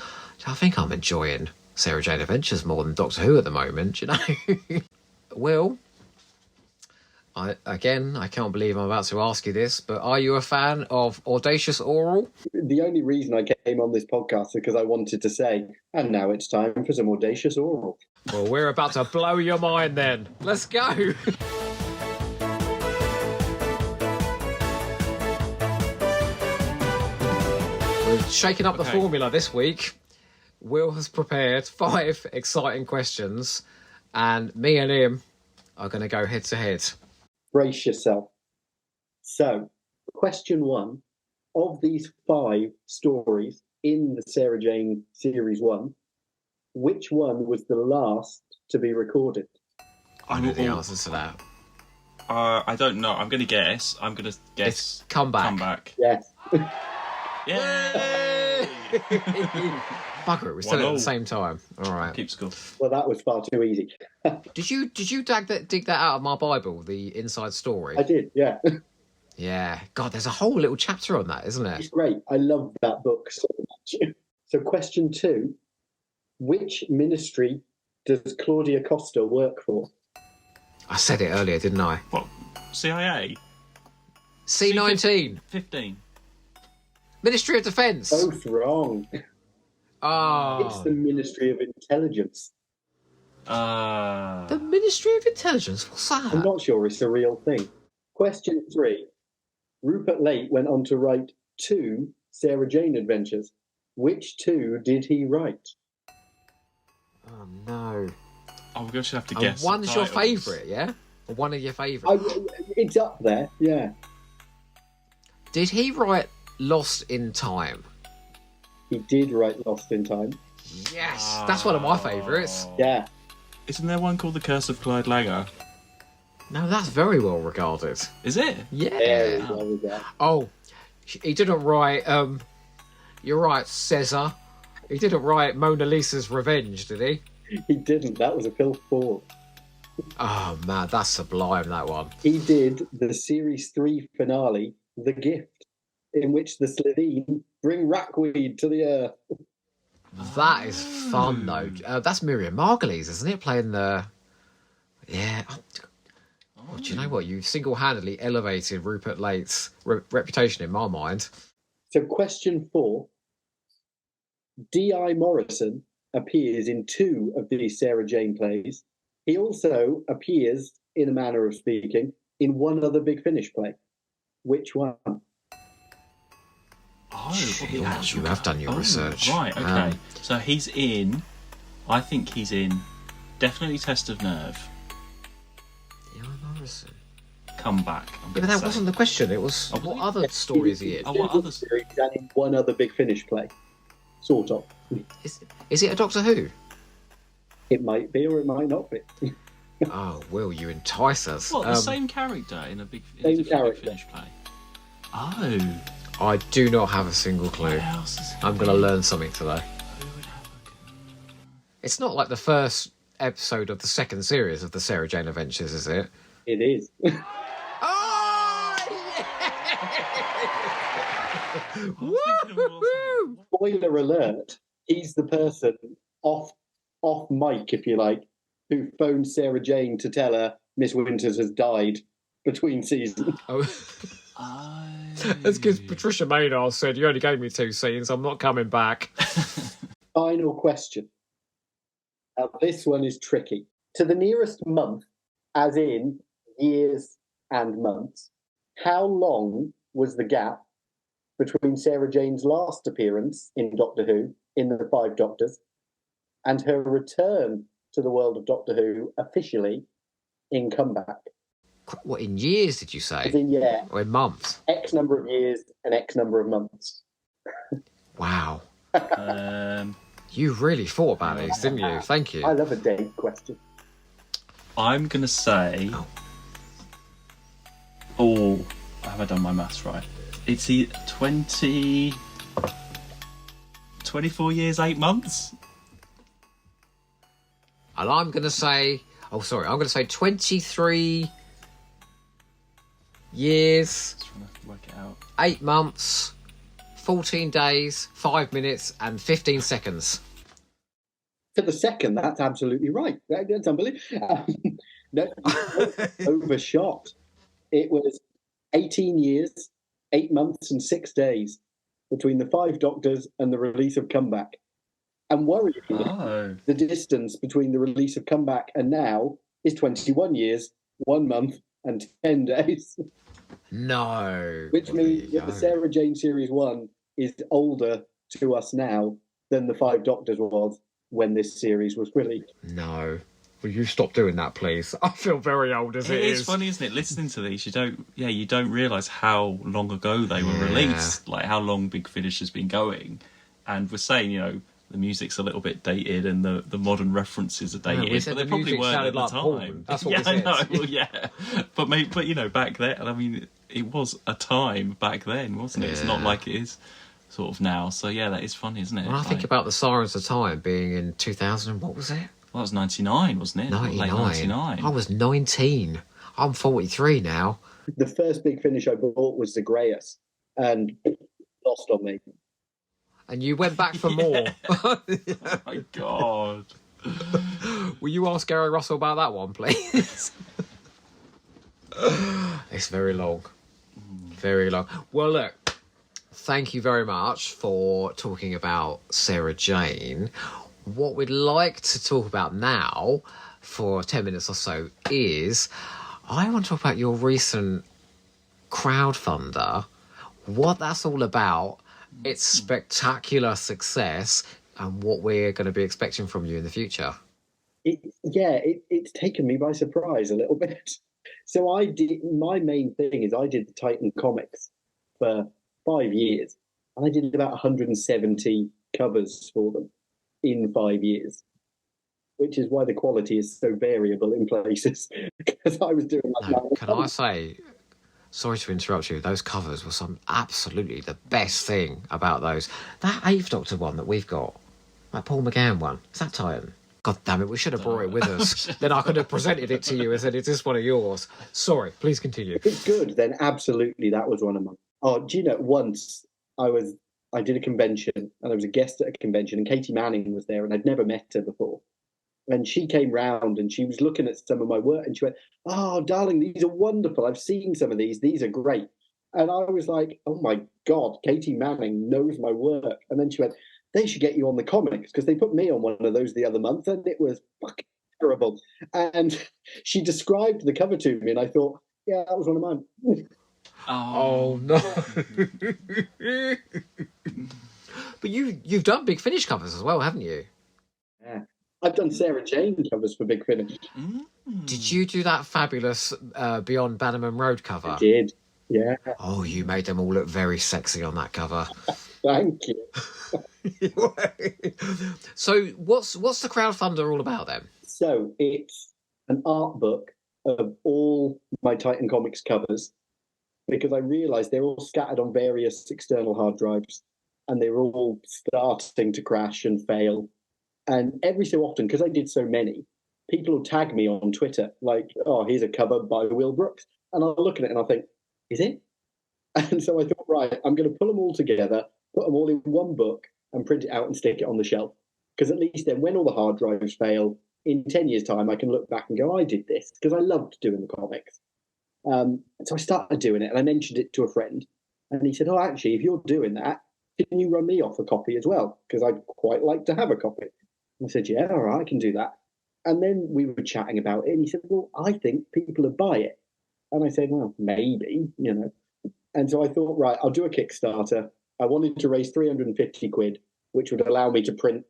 I think I'm enjoying Sarah Jane Adventures more than Doctor Who at the moment, you know? Will, I can't believe I'm about to ask you this, but are you a fan of Audacious Oral? The only reason I came on this podcast is because I wanted to say, and now it's time for some Audacious Oral. Well, we're about to blow your mind then. Let's go. We're shaking up the formula this week. Will has prepared 5 exciting questions, and me and him are going to go head to head. Brace yourself. So, question 1, of these 5 stories in the Sarah Jane Series 1, which one was the last to be recorded? I know the answer to that. I don't know. I'm going to guess. It's Comeback. Yes. Yay! Bugger it, we said it at the same time. All right. Keep score. Well, that was far too easy. Did you dig that out of my Bible, the inside story? I did, yeah. Yeah. God, there's a whole little chapter on that, isn't It's it? great. I love that book so much. So, question 2, which ministry does Claudia Costa work for? I said it earlier, didn't I? What? CIA? C-19. 15. Ministry of Defence. Both wrong. Oh. It's the Ministry of Intelligence. The Ministry of Intelligence? What's that? I'm not sure it's a real thing. Question 3. Rupert Late went on to write 2 Sarah Jane adventures. Which 2 did he write? Oh, no. Oh, we're going to have to guess. One's your titles. favourite, yeah? Or one of your favourites? It's up there, yeah. Did he write Lost in Time? He did write Lost in Time. Yes! That's one of my favourites. Yeah. Isn't there one called The Curse of Clyde Langer? No, that's very well regarded. Is it? Yeah. There we go. Oh, he didn't write, you're right, Caesar. He didn't write Mona Lisa's Revenge, did he? He didn't. That was a Phil Ford. Oh, man, that's sublime, that one. He did the Series 3 finale, The Gift, in which the Sladen bring rackweed to the earth. That is fun, though. That's Miriam Margolyes, isn't it? Playing the... Yeah. Oh, do you know what? You've single-handedly elevated Rupert Late's reputation in my mind. So question 4. D.I. Morrison appears in 2 of these Sarah Jane plays. He also appears, in a manner of speaking, in one other Big Finish play. Which one? what the actual... You have done your research. Right, okay. So he's in... I think he's in definitely Test of Nerve. Ian Morrison. Come back. Yeah, but that wasn't the question. It was, what other story is he in? Oh, what other... series and in one other Big Finish play. Sort of. Is it a Doctor Who? It might be or it might not be. Oh, Will, you entice us. What, the same character in a Big Same Big character. Finish play? Oh. I do not have a single clue. What else is I'm going to learn something today. Who would have a... It's not like the first episode of the second series of the Sarah Jane Adventures, is it? It is. Woo-hoo-hoo! Spoiler alert, he's the person off mic, if you like, who phoned Sarah Jane to tell her Miss Winters has died between seasons. Oh. That's because Patricia Maynard said, you only gave me 2 scenes, I'm not coming back. Final question. Now, this one is tricky. To the nearest month, as in years and months, how long was the gap between Sarah Jane's last appearance in Doctor Who, in the Five Doctors, and her return to the world of Doctor Who officially in Comeback? What, in years, did you say? As in, yeah, Or in months? X number of years and X number of months. Wow. Um, You really thought about these, didn't you? Thank you. I love a date question. I'm going to say... Oh, have I done my maths right? It's 24 years, 8 months? And I'm going to say... Oh, sorry. I'm going to say 23 years, Just trying to work it out. 8 months, 14 days, 5 minutes, and 15 seconds. For the second, that's absolutely right. That's unbelievable. No, overshot. It was 18 years, 8 months, and 6 days between the Five Doctors and the release of Comeback. And worryingly, the distance between the release of Comeback and now is 21 years, 1 month, and 10 days. No. Which means that the Sarah Jane Series 1 is older to us now than the Five Doctors was when this series was released. No. Will you stop doing that, please? I feel very old as it is. It's funny, isn't it? Listening to these, you don't realise how long ago they were released, like how long Big Finish has been going. And we're saying, the music's a little bit dated and the modern references are dated, but they probably weren't at the time. Porn. That's what I know. Well, yeah, but back then, I mean, it was a time back then, wasn't it? Yeah. It's not like it is sort of now. So yeah, that is funny, isn't it? When I think about the Sirens of Time being in 2000, what was it? Well, it was 99, wasn't it? 99. Late 99. I was 19. I'm 43 now. The first Big Finish I bought was Zagreus, and lost on me. And you went back for more. Oh my God. Will you ask Gary Russell about that one, please? It's very long. Very long. Well, look, thank you very much for talking about Sarah Jane. What we'd like to talk about now for 10 minutes or so is I want to talk about your recent crowdfunder, what that's all about, its spectacular success, and what we're going to be expecting from you in the future. It's taken me by surprise a little bit. So my main thing is I did the Titan comics for 5 years, and I did about 170 covers for them in 5 years, which is why the quality is so variable in places, because I was doing Can I say, sorry to interrupt you, those covers were absolutely the best thing about those. That 8th Doctor one that we've got, that Paul McGann one, is that Titan? God damn it, we should have brought it with us. Then I could have presented it to you and said, is this one of yours? Sorry, please continue. If it's good, then absolutely that was one of mine. Oh, do you know, once I did a convention and I was a guest at a convention and Katie Manning was there and I'd never met her before. And she came round and she was looking at some of my work and she went, "Oh, darling, these are wonderful. I've seen some of these. These are great." And I was like, "Oh my God, Katie Manning knows my work." And then she went, "They should get you on the comics," because they put me on one of those the other month and it was fucking terrible. And she described the cover to me and I thought, yeah, that was one of mine. Oh no! But you've done Big Finish covers as well, haven't you? Yeah. I've done Sarah Jane covers for Big Finish. Did you do that fabulous Beyond Bannerman Road cover? I did, yeah. Oh, you made them all look very sexy on that cover. Thank you. So what's the crowdfunder all about then? So it's an art book of all my Titan Comics covers, because I realised they're all scattered on various external hard drives, and they were all starting to crash and fail. And every so often, because I did so many, people will tag me on Twitter, like, oh, here's a cover by Will Brooks. And I'll look at it and I'll think, is it? And so I thought, right, I'm going to pull them all together, put them all in one book, and print it out and stick it on the shelf. Because at least then, when all the hard drives fail, in 10 years' time, I can look back and go, I did this, because I loved doing the comics. So I started doing it, and I mentioned it to a friend. And he said, oh, actually, if you're doing that, can you run me off a copy as well? Because I'd quite like to have a copy. I said, yeah, all right, I can do that. And then we were chatting about it, and he said, well, I think people would buy it. And I said, well, maybe, you know. And so I thought, right, I'll do a Kickstarter. I wanted to raise 350 quid, which would allow me to print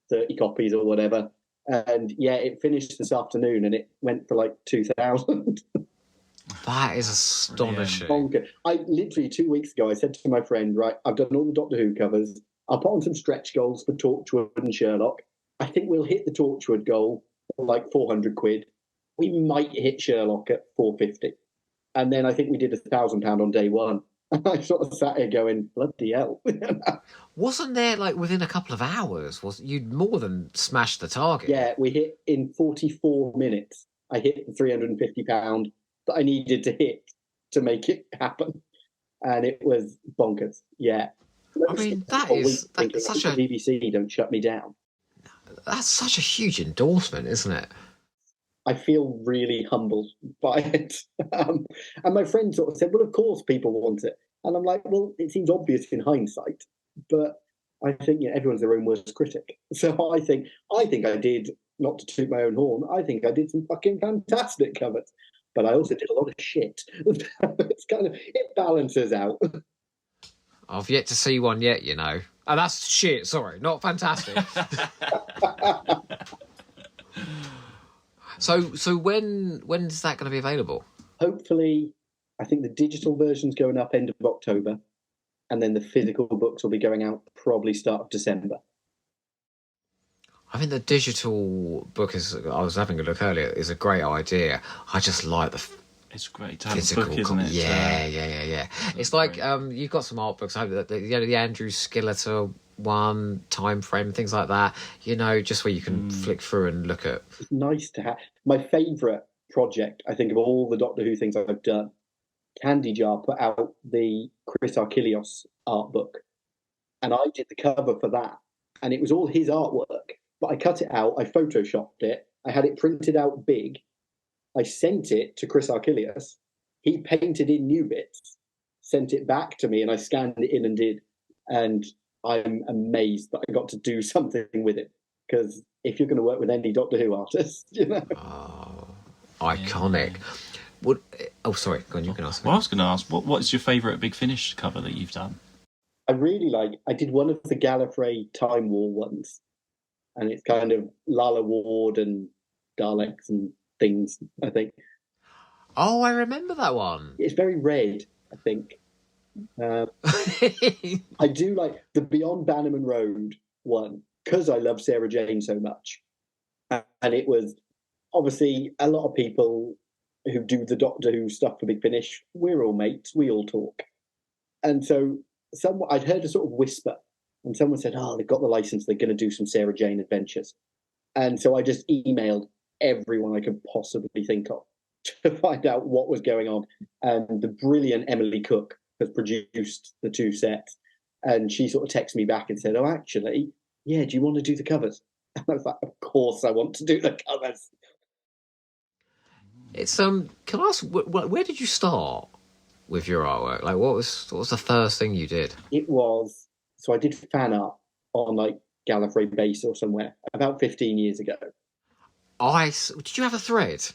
30 copies or whatever. And yeah, it finished this afternoon, and it went for like 2,000. That is astonishing. Bonker. I literally 2 weeks ago, I said to my friend, right, I've done all the Doctor Who covers. I'll put on some stretch goals for Torchwood and Sherlock. I think we'll hit the Torchwood goal for like 400 quid. We might hit Sherlock at 450. And then I think we did £1,000 on day one. And I sort of sat here going, bloody hell. Wasn't there, like, within a couple of hours, you'd more than smashed the target? Yeah, we hit in 44 minutes. I hit the £350 that I needed to hit to make it happen. And it was bonkers. Yeah. I mean, that's such a BBC don't shut me down. That's such a huge endorsement, isn't it? I feel really humbled by it. And my friend sort of said, well, of course people want it. And I'm like, well, it seems obvious in hindsight, but I think everyone's their own worst critic. So I think I did, not to toot my own horn, I think I did some fucking fantastic covers, but I also did a lot of shit. It's kind of, it balances out. I've yet to see one yet, you know. Oh, that's shit, sorry, not fantastic. So when's that going to be available? Hopefully, I think the digital version's going up end of October, and then the physical books will be going out probably start of December. I think the digital book I was having a look earlier, is a great idea. I just like it's great to have a book, isn't it? Yeah. It's like you've got some art books, the Andrew Skilleter one, Time Frame, things like that. You know, just where you can flick through and look at. It's nice to have. My favourite project, I think, of all the Doctor Who things I've done, Candy Jar put out the Chris Archilios art book, and I did the cover for that, and it was all his artwork. But I cut it out, I photoshopped it, I had it printed out big. I sent it to Chris Archilios. He painted in new bits, sent it back to me, and I scanned it in and did. And I'm amazed that I got to do something with it. Because if you're going to work with any Doctor Who artist, you know. Oh, iconic. Sorry, go on, you can ask me. Well, I was going to ask, what is your favourite Big Finish cover that you've done? I did one of the Gallifrey Time War ones. And it's kind of Lala Ward and Daleks and things, I think. Oh, I remember that one. It's very red, I think. I do like the Beyond Bannerman Road one because I love Sarah Jane so much. And it was obviously a lot of people who do the Doctor Who stuff for Big Finish. We're all mates, we all talk. And so I'd heard a sort of whisper, and someone said, oh, they've got the license, they're going to do some Sarah Jane adventures. And so I just emailed everyone I could possibly think of to find out what was going on. And the brilliant Emily Cook has produced the two sets. And she sort of texted me back and said, oh, actually, yeah, do you want to do the covers? And I was like, of course I want to do the covers. It's can I ask, where did you start with your artwork? Like, what was the first thing you did? It was, so I did fan art on like Gallifrey Base or somewhere about 15 years ago. Did you have a thread?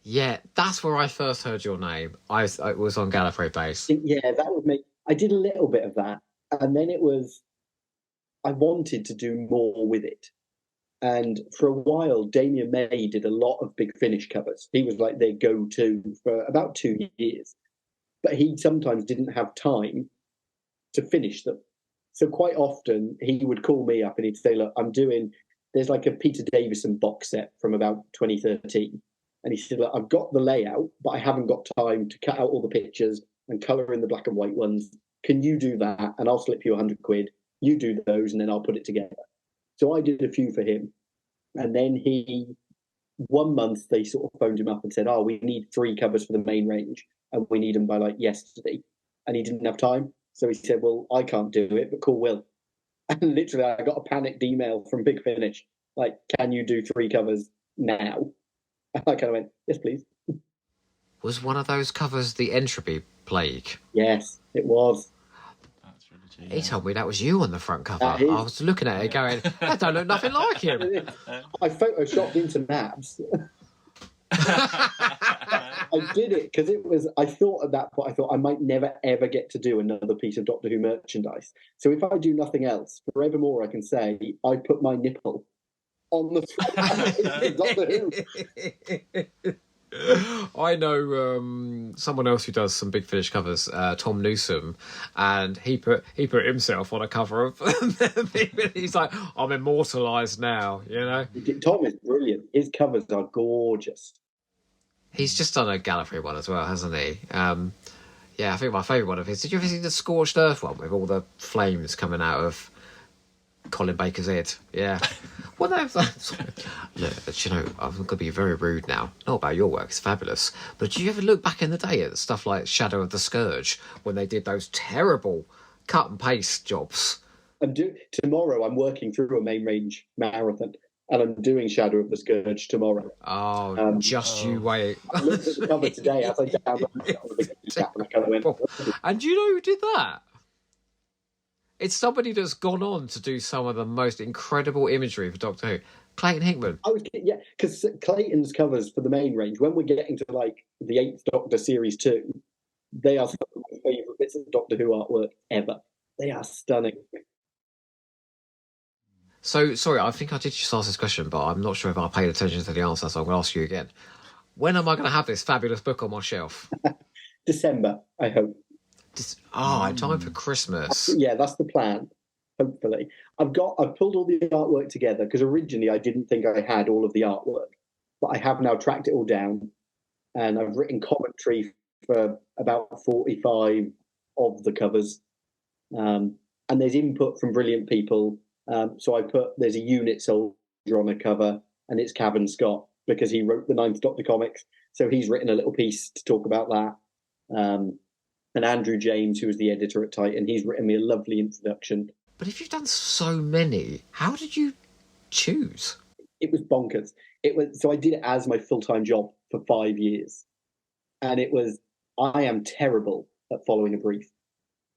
Yeah, that's where I first heard your name. It was on Gallifrey Base. Yeah, that would make. I did a little bit of that, and then it was. I wanted to do more with it, and for a while, Damien May did a lot of Big Finish covers. He was like their go-to for about 2 years, but he sometimes didn't have time to finish them. So quite often he would call me up and he'd say, "Look, I'm doing. There's like a Peter Davison box set from about 2013." And he said, "Look, I've got the layout, but I haven't got time to cut out all the pictures and colour in the black and white ones. Can you do that? And I'll slip you 100 quid. You do those, and then I'll put it together." So I did a few for him. And then one month, they sort of phoned him up and said, "Oh, we need 3 covers for the main range, and we need them by like yesterday." And he didn't have time. So he said, "Well, I can't do it, but call Will." And literally, I got a panicked email from Big Finish, like, "Can you do 3 covers now?" And I kind of went, "Yes, please." Was one of those covers the Entropy Plague? Yes, it was. That's really He told me that was you on the front cover. That is. I was looking at it going, that don't look nothing like him. I photoshopped into Nabs. I did it because it was. I thought at that point, I thought I might never ever get to do another piece of Doctor Who merchandise. So if I do nothing else, forevermore I can say I put my nipple on the front of Doctor Who. I know someone else who does some Big Finish covers, Tom Newsom, and he put himself on a cover of. He's like, "I'm immortalised now," you know. Tom is brilliant. His covers are gorgeous. He's just done a Gallifrey one as well, hasn't he? Yeah, I think my favourite one of his. Did you ever see the Scorched Earth one with all the flames coming out of Colin Baker's head? Yeah. Well, no, look, you know, I'm going to be very rude now. Not about your work, it's fabulous. But do you ever look back in the day at stuff like Shadow of the Scourge when they did those terrible cut and paste jobs? Tomorrow I'm working through a main range marathon, and I'm doing Shadow of the Scourge tomorrow. Oh, you wait. I looked at the cover today as I downloaded it on the Big app, and I kind of went, and do you know who did that? It's somebody that's gone on to do some of the most incredible imagery for Doctor Who. Clayton Hickman. Because Clayton's covers for the main range, when we're getting to like the 8th Doctor Series 2, they are some of my favourite bits of Doctor Who artwork ever. They are stunning. So, sorry, I think I did just ask this question, but I'm not sure if I paid attention to the answer, so I'm going to ask you again. When am I going to have this fabulous book on my shelf? December, I hope. In time for Christmas. Yeah, that's the plan. Hopefully, I've pulled all the artwork together because originally I didn't think I had all of the artwork, but I have now tracked it all down, and I've written commentary for about 45 of the covers, and there's input from brilliant people. So there's a unit soldier on a cover, and it's Cavan Scott because he wrote the 9th Doctor comics, so he's written a little piece to talk about that. And Andrew James, who was the editor at Titan, he's written me a lovely introduction. But if you've done so many, how did you choose? It was bonkers. So I did it as my full-time job for 5 years. And I am terrible at following a brief.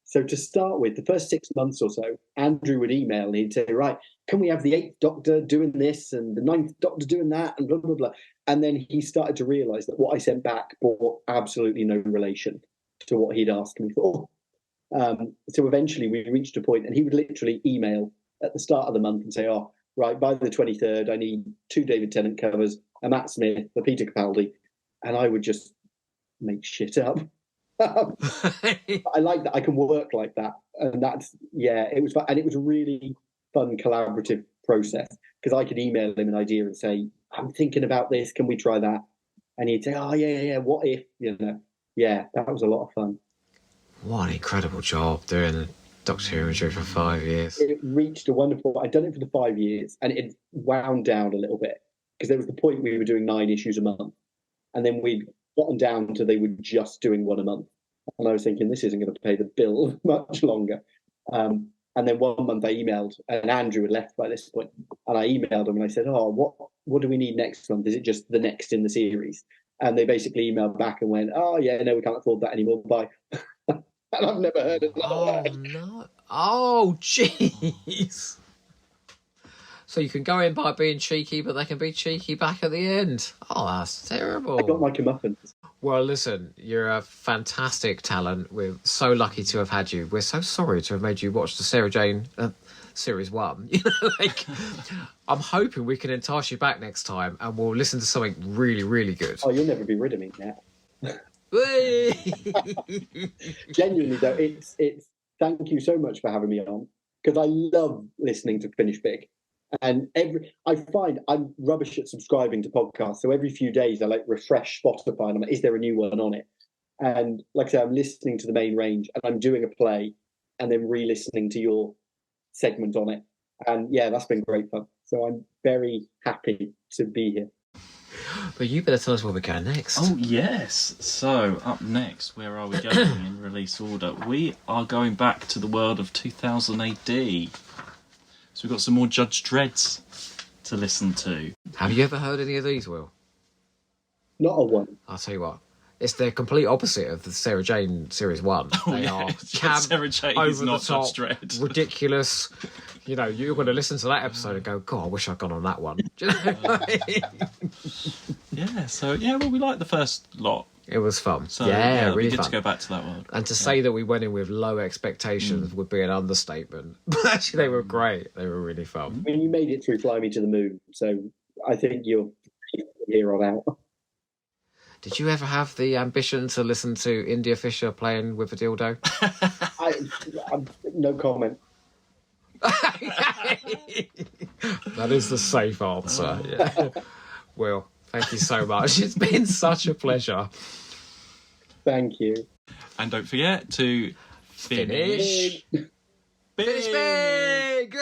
So to start with, the first 6 months or so, Andrew would email and he'd say, "Right, can we have the 8th Doctor doing this and the 9th Doctor doing that and blah, blah, blah." And then he started to realise that what I sent back bore absolutely no relation to what he'd asked me for. So eventually we reached a point, and he would literally email at the start of the month and say, "Oh, right, by the 23rd, I need 2 David Tennant covers, a Matt Smith, a Peter Capaldi," and I would just make shit up. I like that. I can work like that, and it was fun. And it was a really fun collaborative process because I could email him an idea and say, "I'm thinking about this. Can we try that?" And he'd say, "Oh yeah. What if?" Yeah, that was a lot of fun. What an incredible job doing Doctor Who imagery for 5 years. It reached a wonderful. I'd done it for the 5 years, and it wound down a little bit because there was the point we were doing 9 issues a month, and then we'd gotten down to they were just doing 1 a month, and I was thinking this isn't going to pay the bill much longer. And then one month I emailed, and Andrew had left by this point, and I emailed him and I said, "Oh, what do we need next month? Is it just the next in the series?" And they basically emailed back and went, "Oh yeah, no, we can't afford that anymore. Bye." And I've never heard of that. Oh no! Oh jeez! So you can go in by being cheeky, but they can be cheeky back at the end. Oh, that's terrible. I got my comeuppance. Well, listen, you're a fantastic talent. We're so lucky to have had you. We're so sorry to have made you watch the Sarah Jane Series 1. You know, like, I'm hoping we can entice you back next time and we'll listen to something really, really good. Oh, you'll never be rid of me now. Genuinely, though, it's thank you so much for having me on, because I love listening to Finish Big. And I find I'm rubbish at subscribing to podcasts. So every few days I like refresh Spotify and I'm like, is there a new one on it? And like I say, I'm listening to the main range and I'm doing a play and then re-listening to your segment on it. And yeah, that's been great fun. So I'm very happy to be here. But you better tell us where we're going next. Oh, yes. So, up next, where are we going in release order? We are going back to the world of 2000 AD. So we've got some more Judge Dredds to listen to. Have you ever heard any of these, Will? Not a one. I'll tell you what. It's the complete opposite of the Sarah Jane Series 1. They are camp, Sarah Jane over is not the top, Judge Dredd. ridiculous. You know, you're going to listen to that episode and go, God, I wish I'd gone on that one. Do you know? Well, we liked the first lot. It was fun. So, yeah, it'd really be good fun. to go back to that world. And to say that we went in with low expectations would be an understatement. But actually, they were great. They were really fun. I mean, you made it through Fly Me to the Moon, so I think you're here on out. Did you ever have the ambition to listen to India Fisher playing with a dildo? I'm no comment. That is the safe answer. Yeah. Will, thank you so much. It's been such a pleasure. Thank you. And don't forget to finish Finish big!